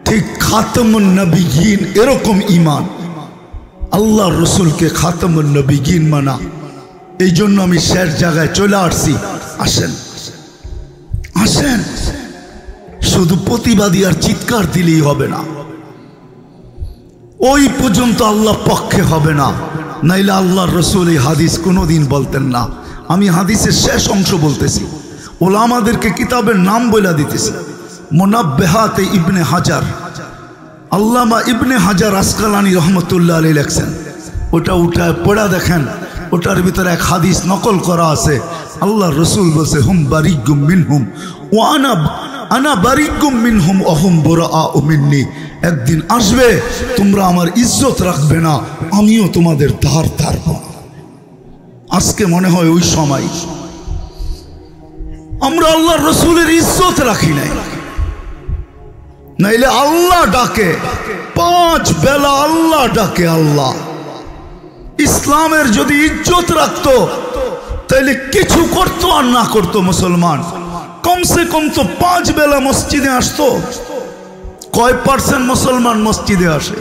ঠিক খাতামুন নবীন এরকম ইমান। আল্লাহর রসুলকে খাতামুন নবীন মানা। এই জন্য আমি শেষ জায়গায় চলে আসছি। আসেন আসেন, শুধু প্রতিবাদী আর চিৎকার দিলেই হবে না, ওই পর্যন্ত আল্লাহ পক্ষে হবে না। নাইলে আল্লাহর রসুল এই হাদিস কোনোদিন বলতেন না। আমি হাদিসের শেষ অংশ বলতেছি, ওলামাদেরকে কিতাবের নাম বলে দিতেছি। মুনাব্বিহাতে ইবনে হাজার, আল্লামা ইবনে হাজার আসকালানি রহমতুল্লাহ আলাইহি লেখছেন। ওটা উঠায় পড়া দেখেন, ওটার ভিতরে এক হাদিস নকল করা আছে। আল্লাহ রসুল বলছে, হুম বারিগুম মিনহুম ওয়া আনা বারিগুম মিনহুম ওয়া হুম বুরাআউ মিন্নি। একদিন আসবে তোমরা আমার ইজ্জত রাখবে না, আমিও তোমাদের ধার ধারব। আজকে মনে হয় ওই সময় আমরা আল্লাহর রসুলের ইজ্জত রাখি নাই। নাইলে আল্লাহ ডাকে, 5 বেলা আল্লাহ ডাকে। আল্লাহ ইসলামের যদি ইজ্জত রাখতো তাইলে কিছু করতো আর না করতো মুসলমান, কমসে কম তো 5 বেলা মসজিদে আসতো। কয় % মুসলমান মসজিদে আসে?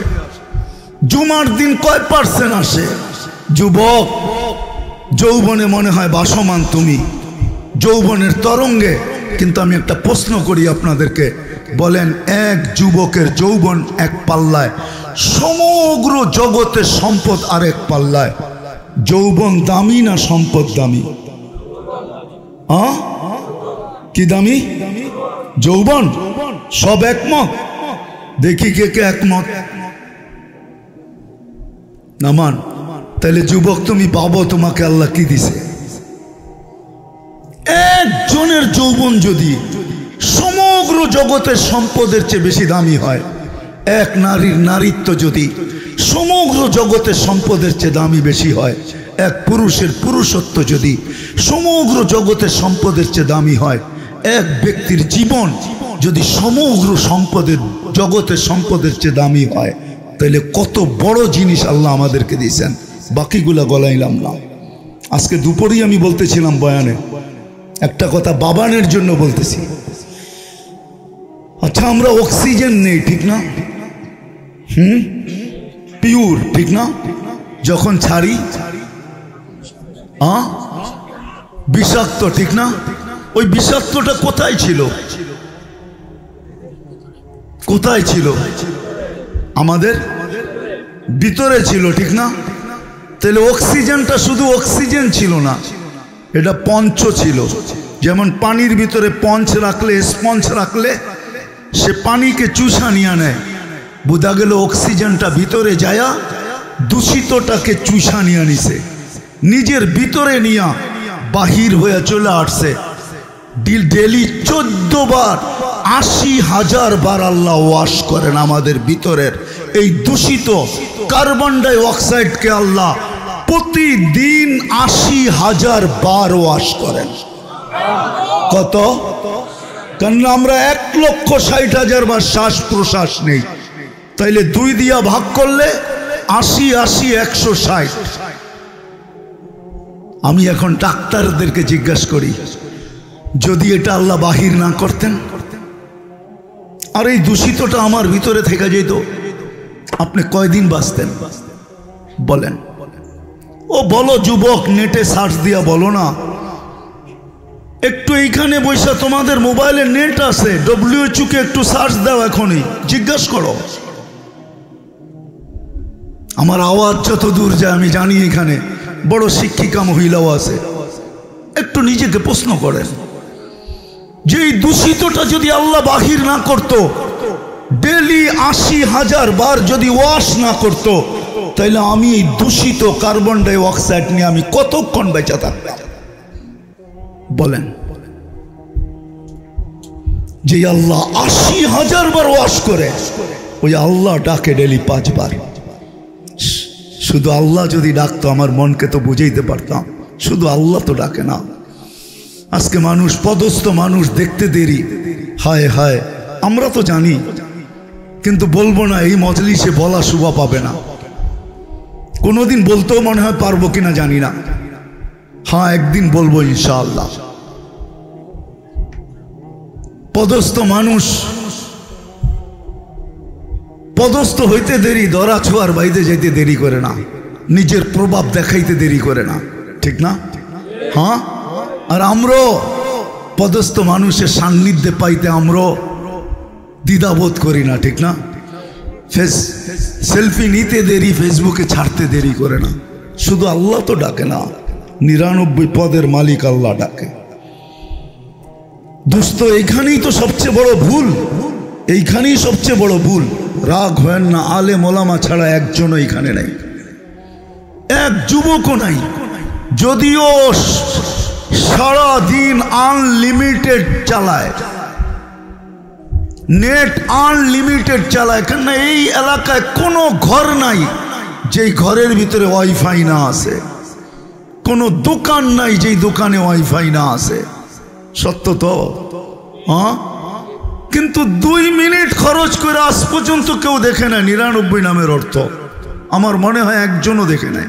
জুমার দিন কয় % আসে? যুবক, যৌবনে মনে হয় বাসমান তুমি, যৌবনের তরঙ্গে। কিন্তু আমি একটা প্রশ্ন করি আপনাদেরকে, বলেন এক যুবকের যৌবন এক পাল্লায়, সমগ্র জগতের সম্পদ আরেক পাল্লায়, যৌবন দামি না সম্পদ দামি? কি দামি? যৌবন। সব একমত? দেখি কে কে একমত। নামান। তাহলে যুবক তুমি পাবো, তোমাকে আল্লাহ কি দিছে? একজনের যৌবন যদি সমগ্র জগতের সম্পদের চেয়ে বেশি দামি হয়, এক নারীর নারীত্ব যদি সমগ্র জগতের সম্পদের চেয়ে দামি বেশি হয়, এক পুরুষের পুরুষত্ব যদি সমগ্র জগতের সম্পদের চেয়ে দামি হয়, এক ব্যক্তির জীবন যদি সমগ্র জগতের সম্পদের চেয়ে দামি হয়, তাহলে কত বড় জিনিস আল্লাহ আমাদেরকে দিয়েছেন। বাকিগুলা গলাইলাম না। আজকে দুপুরেই আমি বলতেছিলাম বয়ানে, একটা কথা বাবানের জন্য বলতেছি। আচ্ছা, আমরা অক্সিজেন নেই, ঠিক না? পিওর, ঠিক না? যখন ছাড়ি বিষাক্ত, ঠিক না? ওই বিষাক্তটা কোথায় ছিল? কোথায় ছিল? আমাদের ভিতরে ছিল, ঠিক না? তাহলে অক্সিজেনটা শুধু অক্সিজেন ছিল না, এটা পঞ্চ ছিল। যেমন পানির ভিতরে পঞ্চ রাখলে, স্পঞ্জ রাখলে সে পানিকে চুষা নিয়ে নেয়, বোঝা গেল অক্সিজেনটা ভিতরে যায়া দূষিতটাকে চুষা নিয়ে নিছে, নিজের ভিতরে নিয়া বাহির হয়ে চলে আসছে। ডেলি 14 বার 80,000 বার আল্লাহ ওয়াশ করেন আমাদের ভিতরের এই দূষিত কার্বন ডাই অক্সাইডকে। আল্লাহ প্রতিদিন 80,000 বার ওয়াশ করেন। কত? কারণ আমরা 1,60,000 বার শ্বাস প্রশ্বাস নেই, তাইলে 2 দিয়া ভাগ করলে 80 80 160। আমি এখন ডাক্তারদেরকে জিজ্ঞাসা করি, যদি এটা আল্লাহ বাহির না করতেন আর এই দূষিতটা আমার ভিতরে থেকে যেত, আপনি কয়দিন বাঁচতেন বলেন? ও বলো যুবক, নেটে সার্চ দিয়া বলো না, একটু এইখানে বৈশা তোমাদের মোবাইলে নেট আছে, WHO কে একটু সার্চ দাও, এখনই জিজ্ঞাসা করো। আমার আওয়াজ যত দূর যায় আমি জানি এখানে বড় শিক্ষিকা মহিলাও আছে। একটু নিজেকে প্রশ্ন করেন যে এই দূষিতটা যদি আল্লাহ বাহির না করত, ডেলি 80,000 বার যদি ওয়াশ না করত, তাইলে আমি এই দূষিত কার্বন ডাই অক্সাইড নিয়ে আমি কতক্ষণ বেঁচে থাকতাম বলেন? যে আল্লাহ 80,000 বার ওয়াশ করে, ওই আল্লাহ ডাকে ডেলি 5 বার। শুধু আল্লাহ যদি ডাকতো আমার মনকে তো বুঝাইতে পারতাম, শুধু আল্লাহ তো ডাকে না। আজকে মানুষ পদস্থ মানুষ দেখতে দেরি, হায় হায় আমরা তো জানি, কিন্তু বলবো না, এই মজলিসে বলা শোভা পাবে না। কোনোদিন বলতেও মনে হয় পারবো কিনা জানি না, হ্যাঁ একদিন বলবো ইনশাআল্লাহ। পদস্থ মানুষ পদস্থ হইতে দেরি, ধরা ছোঁয়ার বাইরে যাইতে দেরি করে না, নিজের প্রভাব দেখাইতে দেরি করে না, ঠিক না? হ্যাঁ, আর আমরা পদস্থ মানুষের সান্নিধ্যে পাইতে আমরা দ্বিধাবোধ করি না, ঠিক না? সেলফি নিতে দেরি, ফেসবুকে ছাড়তে দেরি করে না। শুধু আল্লাহ তো ডাকে না, 99 পদের মালিক আল্লাহ ডাকে। দোস্ত এইখানেই তো সবচেয়ে বড় ভুল, এইখানেই সবচেয়ে বড় ভুল। রাগ হয় না, আলেম ওলামা ছাড়া একজনও এখানে নাই, এক যুবকও নাই। যদিও সারাদিন আনলিমিটেড চালায়, নেট আনলিমিটেড চালায়, কেন এই এলাকায় কোনো ঘর নাই যেই ঘরের ভিতরে ওয়াইফাই না আছে, কোনো দোকান নাই যেই দোকানে ওয়াইফাই না আছে। সত্য তো? হ্যাঁ, কিন্তু 2 মিনিট খরচ করে আজ পর্যন্ত কেউ দেখে না 99 নামের অর্থ। আমার মনে হয় একজনও দেখে নাই,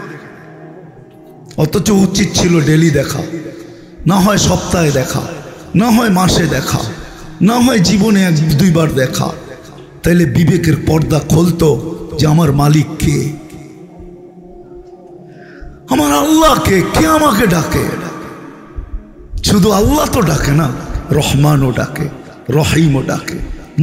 অথচ উচিত ছিল ডেলি দেখা, না হয় সপ্তাহে দেখা, না হয় মাসে দেখা, না হয় জীবনে 1-2 বার দেখা। তাইলে বিবেকের পর্দা খুলতো যে আমার মালিক কে, আমার আল্লাহ কে, কে আমাকে ডাকে। শুধু আল্লাহ তো ডাকে না, রহমানও ডাকে, রহিমও ডাকে,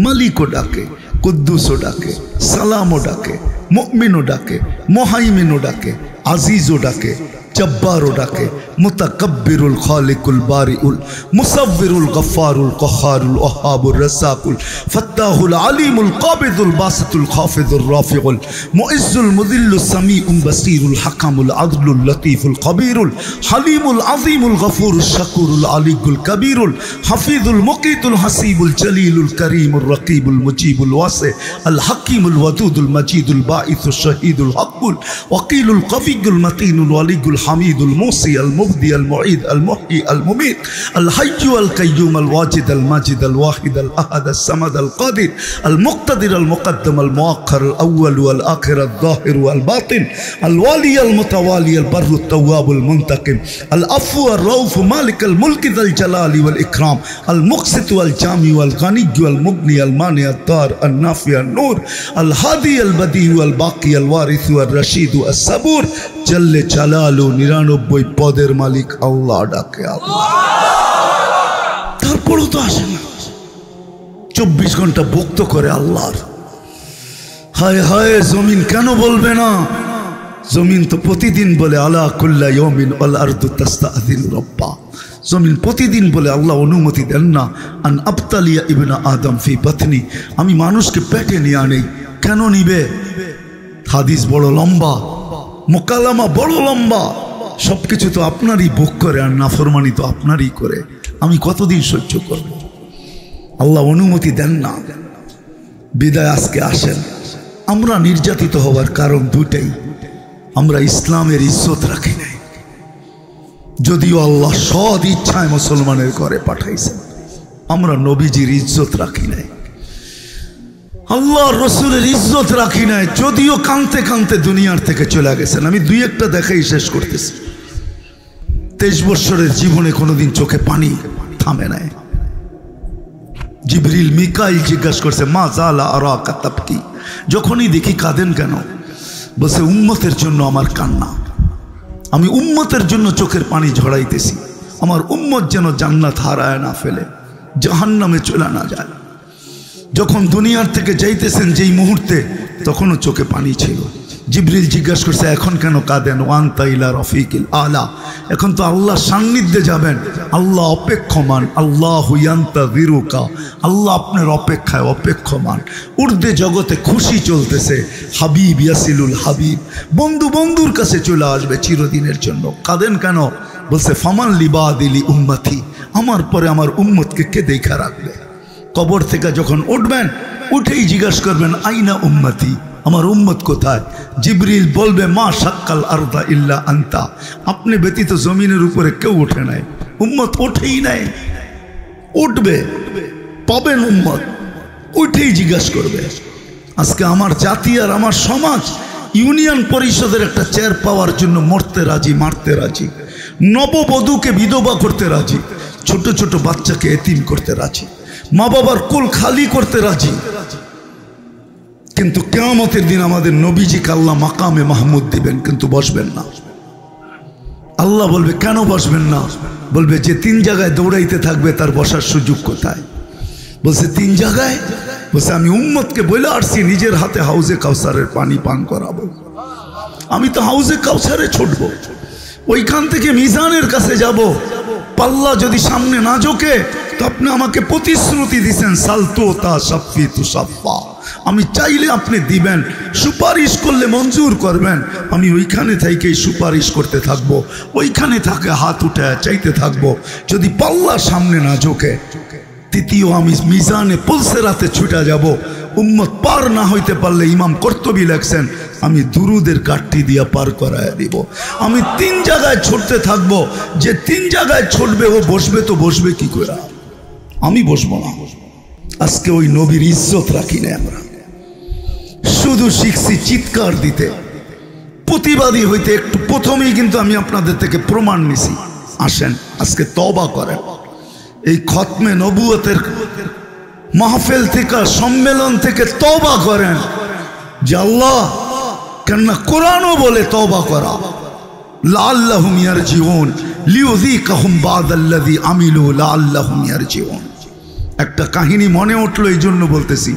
মালিকও ডাকে, কুদ্দুসও ডাকে, সালামও ডাকে, মুমিনও ডাকে, মুহাইমিনও ডাকে, আজিজও ডাকে, জব্বারও ডাকে, মুতাকাব্বিরুল খালিকুল বারিউল মুসাব্বিরুল গফফারুল কহারুল ওহাবুর রাসাকুল ফাত্তাহুল আলিমুল কাবিদুল বাসিতুল খাফিদুর রাফিউল মুইজ্জুল মুযিল্লুস সামিউল বাসিরুল হাকামুল আদলুল লতীফুল কবিরুল হালিমুল আযীমুল গফুরুশ শাকুরুল আলিকুল কবিরুল হাফিজুল মুকিতুল হাসিবুল জলিলুল করিমুর রকিবুল মুজিবুল ওয়াসি আল হাকিমুল ওয়াদুদুল মাজিদুল বাঈসুশ শাহীদুল হকুল ওয়াকিলুল কবিয়ুল মতিনুল ওয়ালিগুল হামিদুল মুসি আল মুবদি আল মুঈদ আল মুহয়ি আল মুমিত আল হাইয়্যু আল কাইয়্যুম আল ওয়াজিদ আল মাজিদ আল ওয়াহিদ আল আহাদ আল সামাদ আল কাদির আল মুক্তাদির আল মুকদ্দম আল মুআক্খার আল আউয়াল ওয়াল আখির আল যাহির ওয়াল বাতিন আল ওয়ালি আল মুতাওয়ালি আল বাররু আত তাওয়াব আল মুনতাকিম আল আফু আর রাউফ মালিক আল মুলক যাল জালালি ওয়াল ইকরাম আল মুকসিত ওয়াল জামি ওয়াল গানি ওয়াল মুগনি আল মানি আত দার আল নাফি আল নূর আল হাদি আল বদি ওয়াল বাকি আল ওয়ারিস ওয়াল রশিদ আল সাবুর জল্লে জালালু 99 পদের মালিক আল্লাহ ডাকে আল্লাহ। তারপরও তো আসে না, 24 ঘন্টা ভক্ত করে আল্লাহর। হায় হায়, জমিন কেন বলবে না? জমিন তো প্রতিদিন বলে আলা কুল্লা ইয়াউমিন ওয়াল আরদু তাস্তাযিন রাব্বা। জমিন প্রতিদিন বলে আল্লাহ অনুমতি দেন না আন আবতালিয়া ইবনা আদম ফি বাতনি, আমি মানুষকে পেটে নিয়ে আনি। কেন নিবে? হাদিস বড় লম্বা, মোকালামা বড় লম্বা, সবকিছু তো আপনারই ভোগ করে আর নাফরমানি তো আপনারই করে। আমি কতদিন সহ্য করব? আল্লাহ অনুমতি দেন না, বিদায় আজকে আসেন। আমরা নির্যাতিত হওয়ার কারণ দুটাই, আমরা ইসলামের ইজ্জত রাখি নাই, যদিও আল্লাহ সৎ ইচ্ছায় মুসলমানের ঘরে পাঠাইছেন। আমরা নবীজির ইজ্জত রাখি নাই, আল্লাহ রসুলের ইজ্জত রাখি নাই, যদিও কানতে কানতে দুনিয়ার থেকে চলে গেছেন। আমি 2-1টা দেখাই শেষ করতেছি। 23 বছরের জীবনে কোনোদিন চোখে পানি থামে নাই। জিবরিল মিকাইল জিজ্ঞাসা করছে, মা জালা আরাকা তাবকি, যখনই দেখি কাঁদেন কেন? বলছে, উম্মতের জন্য আমার কান্না, আমি উম্মতের জন্য চোখের পানি ঝরাইতেছি। আমার উম্মত যেন জান্নাত হারায় না ফেলে, জাহান্নামে চলে না যায়। যখন দুনিয়ার থেকে যাইতেছেন যেই মুহূর্তে, তখনও চোখে পানি ছিল। জিবরিল জিজ্ঞাসা করছে, এখন কেন কাঁদেন? ওয়ান্তা ইলা রফিকিল আলা, এখন তো আল্লাহর সান্নিধ্যে যাবেন। আল্লাহ অপেক্ষমান, আল্লাহ ইয়ান্তাযিরুকা, আল্লাহ আপনার অপেক্ষায় অপেক্ষমান। উর্দে জগতে খুশি চলতেছে, হাবিব ইয়াসিলুল হাবিব, বন্ধু বন্ধুর কাছে চলে আসবে চিরদিনের জন্য। কাঁদেন কেন? বলছে ফামান লিবাদিলি উম্মতি, আমার পরে আমার উম্মতকে কে দেখা রাখবে? কবর থেকে যখন উঠবেন, উঠেই জিজ্ঞাসা করবেন আইনা উম্মতি, আমার উম্মত কোথায়? জিবরিল বলবে মা শাক্কাল আরদা ইল্লা আনতা, আপনি ব্যতীত জমিনের উপরে কেউ ওঠে নাই, উম্মত ওঠেই নাই। উঠবে, পাবেন উম্মত, উঠেই জিজ্ঞাসা করবে। আজকে আমার জাতি আর আমার সমাজ ইউনিয়ন পরিষদের একটা চেয়ার পাওয়ার জন্য মরতে রাজি, মারতে রাজি, নববধূকে বিধবা করতে রাজি, ছোট ছোট বাচ্চাকে এতিম করতে রাজি, মা বাবার কোল খালি করতে রাজি। কিন্তু কিয়ামতের দিন আমাদের নবীজিকে আল্লাহ মাকামে মাহমুদ দিবেন, কিন্তু বসবেন না। আল্লাহ বলবে কেন বসবেন না? বলবে যে 3 জায়গায় দৌড়াইতে থাকবে তার বসার সুযোগ কোথায়? বলছে 3 জায়গায়। বলছে আমি উম্মতকে বলে আসছি নিজের হাতে হাউজে কাউসারের পানি পান করাবো। আমি তো হাউজে কাউসারে ছুটবো, ওইখান থেকে মিজানের কাছে যাব। পাল্লা যদি সামনে না ঝোঁকে তো আপনি আমাকে প্রতিশ্রুতি দিচ্ছেন সালতু তা সাফি তু সাফা, আমি চাইলে আপনি দিবেন, সুপারিশ করলে মঞ্জুর করবেন। আমি ওইখানে থেকেই সুপারিশ করতে থাকবো, ওইখানে থাকে হাত উঠে চাইতে থাকবো। যদি পাল্লা সামনে না ঝোঁকে, তৃতীয় আমি মিজানে পুলসেরাতে ছুটে যাব। উম্মত পার না হইতে পারলে ইমাম কর্তবী লেখছেন আমি দুরুদের কাঠটি দিয়া পার করায় দিব। আমি 3 জায়গায় ছুটতে থাকবো, যে 3 জায়গায় ছুটবে ও বসবে, তো বসবে কি করে? আমি বসবো না। আজকে ওই নবীর ইজ্জত রাখি না আমরা, শুধু শিখছি চিৎকার দিতে, প্রতিবাদী হইতে। একটু প্রথমেই কিন্তু আমি আপনাদের থেকে প্রমাণ নিছি। আসেন আজকে তওবা করেন, এই খতমে নবুয়তের মাহফিল থেকে, সম্মেলন থেকে তওবা করেন যে আল্লাহ, কেননা কোরআনও বলে তওবা করা, লাআল্লাহুম ইয়ারজিউন লিউযীকাহুম বা'দাল্লাযী আমিলু লাআল্লাহুম ইয়ারজিউন। একটা কাহিনী মনে উঠলো, এই জন্য বলতেছি,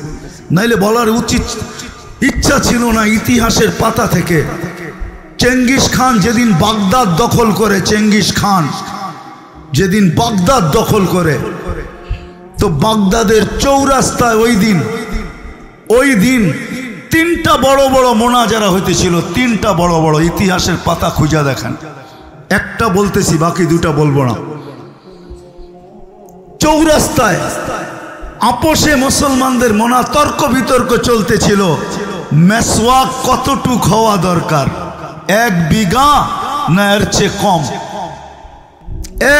নাইলে বলার উচিত ইচ্ছা ছিল না। ইতিহাসের পাতা থেকে চেঙ্গিস খান যেদিন বাগদাদ দখল করে, চেঙ্গিস খান যেদিন বাগদাদ দখল করে, তো বাগদাদের চৌরাস্তায় ওই দিন 3টা বড় বড় মোনাজারা হইতেছিল, 3টা বড় বড়। ইতিহাসের পাতা খুঁজা দেখেন, একটা বলতেছি, বাকি 2টা বলবো না। চৌরাস্তায় আপোষে মুসলমানদের তর্ক বিতর্ক চলতেছিল, মেসওয়াক কতটুক হওয়া দরকার, 1 বিঘা না এর চেয়ে কম।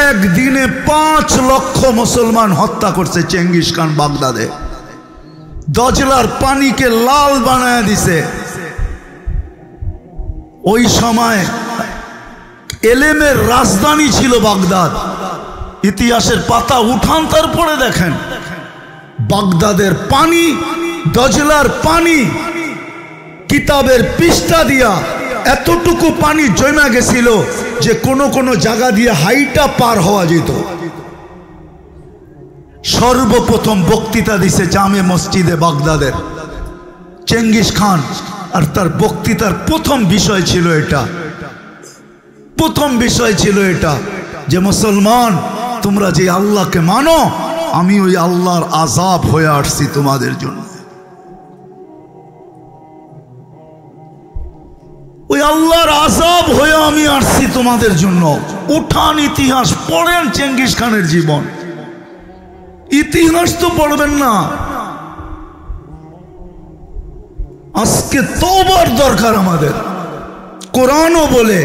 একদিনে 5 লক্ষ মুসলমান হত্যা করছে চেঙ্গিস খান বাগদাদে। দজলার পানিকে লাল বানায় দিছে। ওই সময় এলেমের রাজধানী ছিল বাগদাদ। ইতিহাসের পাতা উঠান, তারপরে দেখেন বাগদাদের পানি, দজলার পানি, কিতাবের পৃষ্ঠা দিয়া এতটুকু পানি জমা গেছিল যে কোন জায়গা দিয়ে হাইটা পার হওয়া যেত। সর্বপ্রথম বক্তৃতা দিছে জামে মসজিদে বাগদাদের চেঙ্গিস খান, আর তার বক্তৃতার প্রথম বিষয় ছিল এটা যে মুসলমান, তোমরা যে আল্লাহকে মানো, আমি ওই আল্লাহর আযাব হয়ে আসছি তোমাদের জন্য। ওই আল্লাহর আযাব হয়ে আমি আসছি তোমাদের জন্য। উঠান ইতিহাস পড়েন, চেঙ্গিস খানের জীবন। ইতিহাস তো পড়বেন না। আজকে তওবার দরকার আমাদের। কোরআনও বলে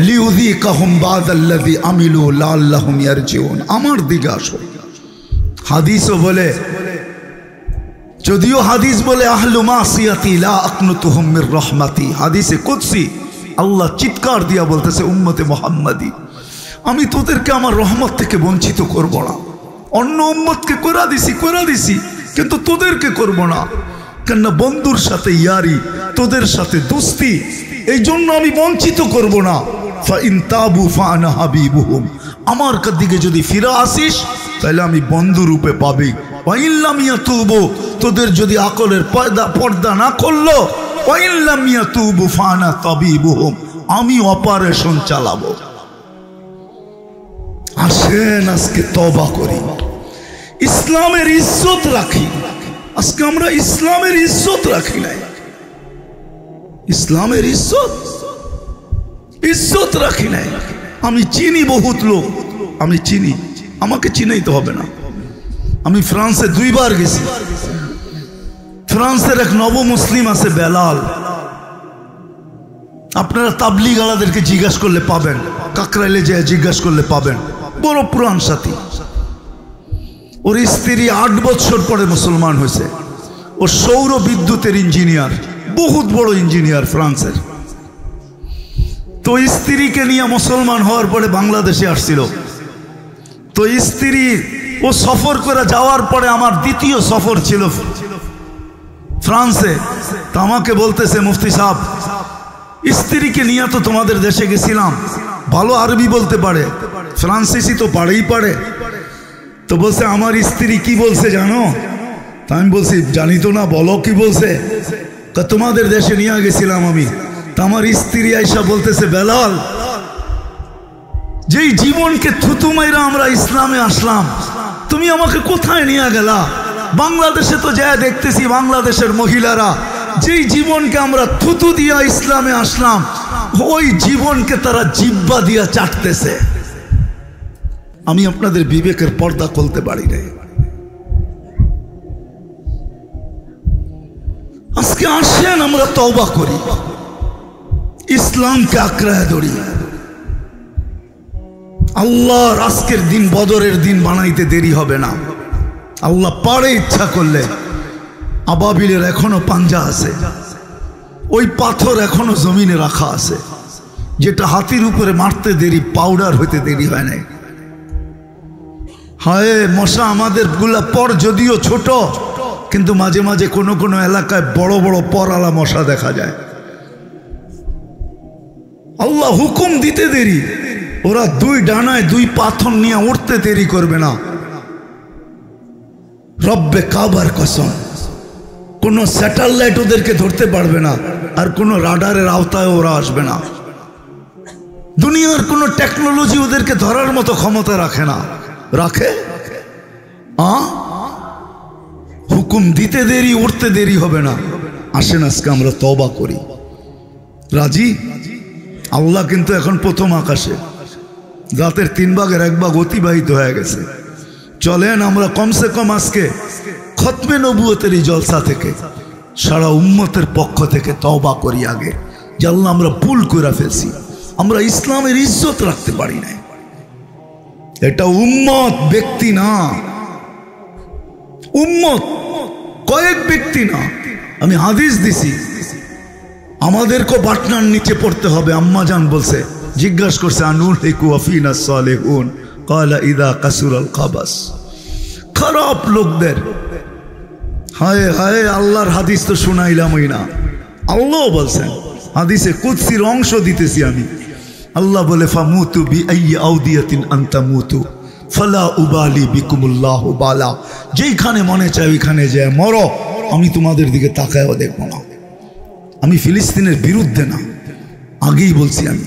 লিউযীকাহুম বা'দাল্লাযী আমিলু লাআল্লাহুম ইয়ারজিউন, আমার দিকে আসো। হাদিসও বলে, যদিও হাদিস বলে আহলু মাসিয়াতি লা আকনুতুহুম মির রাহমাতি, হাদিসে কুদসি আল্লাহ চিৎকার দিয়া বলতেছে উম্মতে মুহাম্মাদি, আমি তোদেরকে আমার রহমত থেকে বঞ্চিত করব না। অন্য উম্মতকে কইরা দিছি, কিন্তু তোদেরকে করব না। কেননা বন্ধুর সাথে ইয়ারি, তোদের সাথে দোস্তি, এই জন্য আমি বঞ্চিত করব না। ফাইন তাবু ফানা হাবিবুহুম, আমার দিকে যদি ফিরে আসিস তাহলে আমি বন্ধু রূপে পাবি। ওয়াইল্লাম ইয়াতুবু, তোদের যদি আকলের পর্দা না করলো, ওয়াইল্লাম ইয়াতুবু ফানা তাবিবুহুম, আমি অপারেশন চালাবো। আসেন আজকে তওবা করি, ইসলামের ইজ্জত রাখি। আজকে আমরা ইসলামের ইজ্জত রাখি নাই, ইসলামের ইজ্জত রাখি নাই। আমি চিনি বহুত লোক, আমি চিনি, আমাকে চিনাই তো হবে না। আমি ফ্রান্সে 2 বার গেছি। ফ্রান্সের এক নব মুসলিম আছে বেলাল, আপনারা তাবলিগ আলাদেরকে জিজ্ঞাসা করলে পাবেন, কাকরাইলে যায় জিজ্ঞাসা করলে পাবেন, বড় পুরান সাথী। ওর স্ত্রী 8 বছর পরে মুসলমান হয়েছে। ও সৌর বিদ্যুতের ইঞ্জিনিয়ার, বহুত বড় ইঞ্জিনিয়ার ফ্রান্সের। তো স্ত্রীকে নিয়ে মুসলমান হওয়ার পরে বাংলাদেশে আসছিল। তো স্ত্রী ও সফর করে যাওয়ার পরে আমার দ্বিতীয় সফর ছিল ফ্রান্সে। তো আমাকে বলতেছে, মুফতি সাহেব, স্ত্রীকে নিয়ে তো তোমাদের দেশে গেছিলাম, ভালো আরবি বলতে পারে, ফ্রান্সিসি তো পারেই পারে। তো বলছে, আমার স্ত্রী কি বলছে জানো? তা আমি বলছি, জানি তো না, বলো কি বলছে। তোমাদের দেশে নিয়ে গেছিলাম আমি। তা আমার স্ত্রী আইসা বলতেছে, বেলাল, যেই জীবনকে থুতু মাইরা আমরা ইসলামে আসলাম, তুমি আমাকে কোথায় নিয়ে গেলা? বাংলাদেশে তো যা দেখতেছি বাংলাদেশের মহিলারা যেই জীবনকে আমরা থুতু দিয়া ইসলামে আসলাম, ওই জীবনকে তারা জিহ্বা দিয়া চাটতেছে। আমি আপনাদের বিবেকের পর্দা খুলতে পারি না। আজকে আসেন আমরা তওবা করি, ইসলামকে আঁকড়ায় ধরি। আল্লাহর আজকের দিন বদরের দিন বানাইতে দেরি হবে না। আল্লাহ পারে ইচ্ছা করলে। আবাবিলের এখনো পাঞ্জা আছে, ওই পাথর এখনো জমিনে রাখা আছে, যেটা হাতির উপরে মারতে দেরি, পাউডার হইতে দেরি হয় নাই। হায় মশা আমাদের গুলা পর যদিও ছোট, কিন্তু মাঝে মাঝে কোনো কোনো এলাকায় বড় বড় পরালা মশা দেখা যায়। আল্লাহ হুকুম দিতে দেরি, ওরা 2 ডানায় 2 পাথর নিয়ে উঠতে দেরি করবে না। রব্বে কাবার কসম, কোন স্যাটেলাইট ওদেরকে ধরতে পারবে না, আর কোন রাডারের আওতায় ওরা আসবে না। দুনিয়ার কোন টেকনোলজি ওদেরকে ধরার মতো ক্ষমতা রাখে না। রাখে? হুকুম দিতে দেরি, উঠতে দেরি হবে না। আসেন আজকে আমরা তওবা করি। রাজি? আল্লাহ কিন্তু এখন প্রথম আকাশে, রাতের 3 ভাগের 1 ভাগ অতিবাহিত হয়ে গেছে। চলেন আমরা কমসে কম আজকে খতমে নবুয়তের এই জলসা থেকে সারা উম্মতের পক্ষ থেকে তওবা করি আগে, যে আল্লাহ আমরা ভুল করে ফেলছি, আমরা ইসলামের ইজ্জত রাখতে পারি না। এটা উম্মত, ব্যক্তি না। উম্মত কয়েক ব্যক্তি না। আমি হাদিস দিছি, আমাদেরকে বাটনার নিচে পড়তে হবে। আম্মা জান বলছে, জিজ্ঞাসা করছে, আনুল হিকু আফিনা সালেহুন কালা ইদা কাসুরাল খাবাস। খারাপ লোকদের, হায় হায়, আল্লাহর হাদিস তো শুনাইলামই না। আল্লাহ বলছেন, হাদিসে কুদসির অংশ দিতেছি আমি। আল্লাহ বলে, ফামুতু বিআইয়ি আউদিয়াতিন আনতা মুতু ফালা উবালি বিকুমুল্লাহু বালা। যেইখানে মনে চায় ওইখানে যায় মরো, আমি তোমাদের দিকে তাকায়ও দেখবো না। আমি ফিলিস্তিনের বিরুদ্ধে না, আগেই বলছি আমি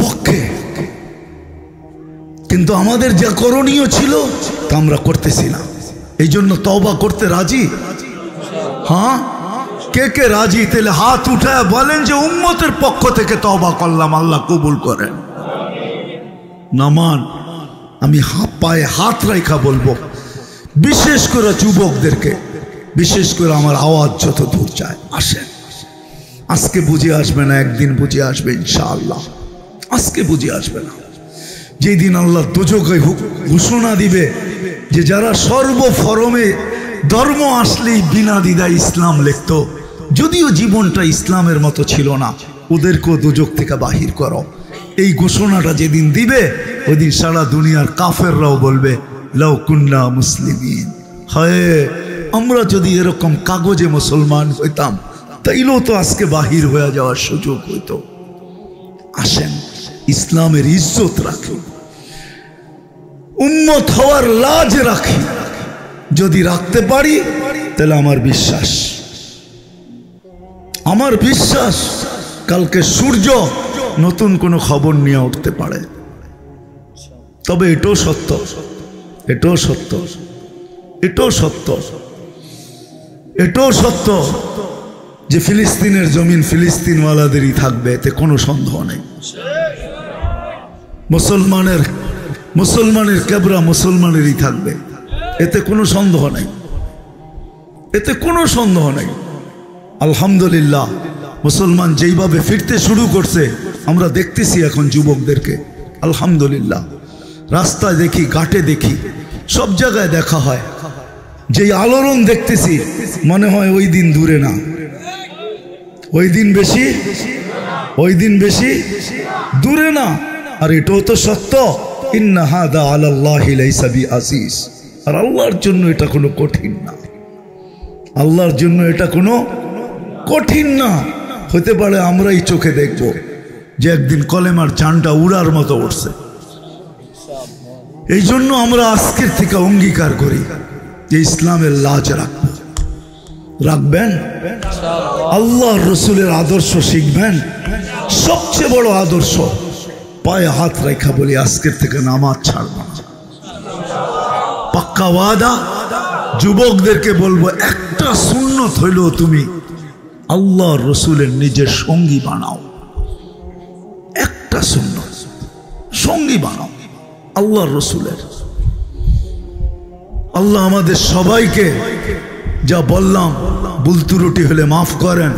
পক্ষে, কিন্তু আমাদের যা করণীয় ছিল তা আমরা করতেছি না। এই জন্য তওবা করতে রাজি? হ্যাঁ, কে কে রাজি? তাহলে হাত উঠায় বলেন যে উম্মতের পক্ষ থেকে তওবা করলাম, আল্লাহ কবুল করেন। নামান আমি পায়ে হাত রাখা বলবো, বিশেষ করে যুবকদেরকে, বিশেষ করে আমার আওয়াজ যত দূর যায়। আসেন, আজকে বুঝে আসবে না, একদিন বুঝে আসবে ইনশাআল্লাহ। আজকে বুঝে আসবে না, যেই দিন আল্লাহ দোজখে ঘোষণা দিবে যে যারা সর্বফরমে ধর্ম আসলেই বিনা দ্বিধায় ইসলাম লিখত, যদিও জীবনটা ইসলামের মতো ছিল না, ওদেরকেও দোজখ থেকে বাহির করো। এই ঘোষণাটা যেদিন দিবে, ওই দিন সারা দুনিয়ার কাফেররাও বলবে লাউ কুন্না মুসলিমিন। হায়, আমরা যদি এরকম কাগজে মুসলমান হইতাম, তাইলেও তো আজকে বাহির হয়ে যাওয়ার সুযোগ হইতো। আসেন ইসলামের ইজ্জত রাখি, উম্মত হওয়ার লাজ রাখি। যদি রাখতে পারি তাহলে আমার বিশ্বাস কালকে সূর্য নতুন কোনো খবর নিয়ে উঠতে পারে। তবে এটাও সত্য যে ফিলিস্তিনের জমিন ফিলিস্তিনওয়ালাদেরই থাকবে, এতে কোনো সন্দেহ নেই। মুসলমানের কেবরা মুসলমানেরই থাকবে, এতে কোনো সন্দেহ নেই। আলহামদুলিল্লাহ, মুসলমান যেইভাবে ফিরতে শুরু করছে আমরা দেখতেছি এখন যুবকদেরকে। আলহামদুলিল্লাহ, রাস্তায় দেখি, ঘাটে দেখি, সব জায়গায় দেখা হয়। যেই আলোড়ন দেখতেছি মনে হয় ওই দিন দূরে না, ওই দিন বেশি দূরে না। আর এটাও তো সত্য, ইন্না হাদা আলাল্লাহি লাইসা বিআসিস। আর আল্লাহর জন্য এটা কোনো কঠিন না, আল্লাহর জন্য এটা কোনো কঠিন না। হতে পারে আমরাই চোখে দেখব যে একদিন কলেমার চানটা উড়ার মতো উঠছে। এই জন্য আমরা আজকের থেকে অঙ্গীকার করি যে ইসলামের লাজ রাখবেন, আল্লাহর রসুলের আদর্শ শিখবেন। সবচেয়ে বড় আদর্শ, পায়ে হাত রেখা বলি আজকের থেকে নামাজ ছাড়ব না। পাক্কা ওয়াদা। যুবকদেরকে বলবো, একটা সুন্নত হইলেও তুমি আল্লাহর রসুলের নিজের সঙ্গী বানাও। একটা সুন্নত সঙ্গী বানাও আল্লাহর রসুলের। আল্লাহ আমাদের সবাইকে যা বললাম ভুল ত্রুটি হলে মাফ করেন,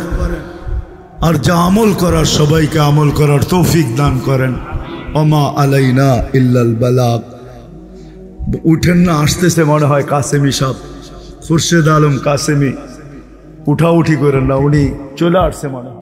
আর যা আমল করার সবাইকে আমল করার তৌফিক দান করেন। ওমা আলাইনা ইল্লাল বালাগ। উঠেন না, আসতেছে মনে হয় কাসেমি সাহেব, খুরশেদ আলম কাসেমি। উঠাউঠি করেন না, উনি চলে আসছে মনে হয়।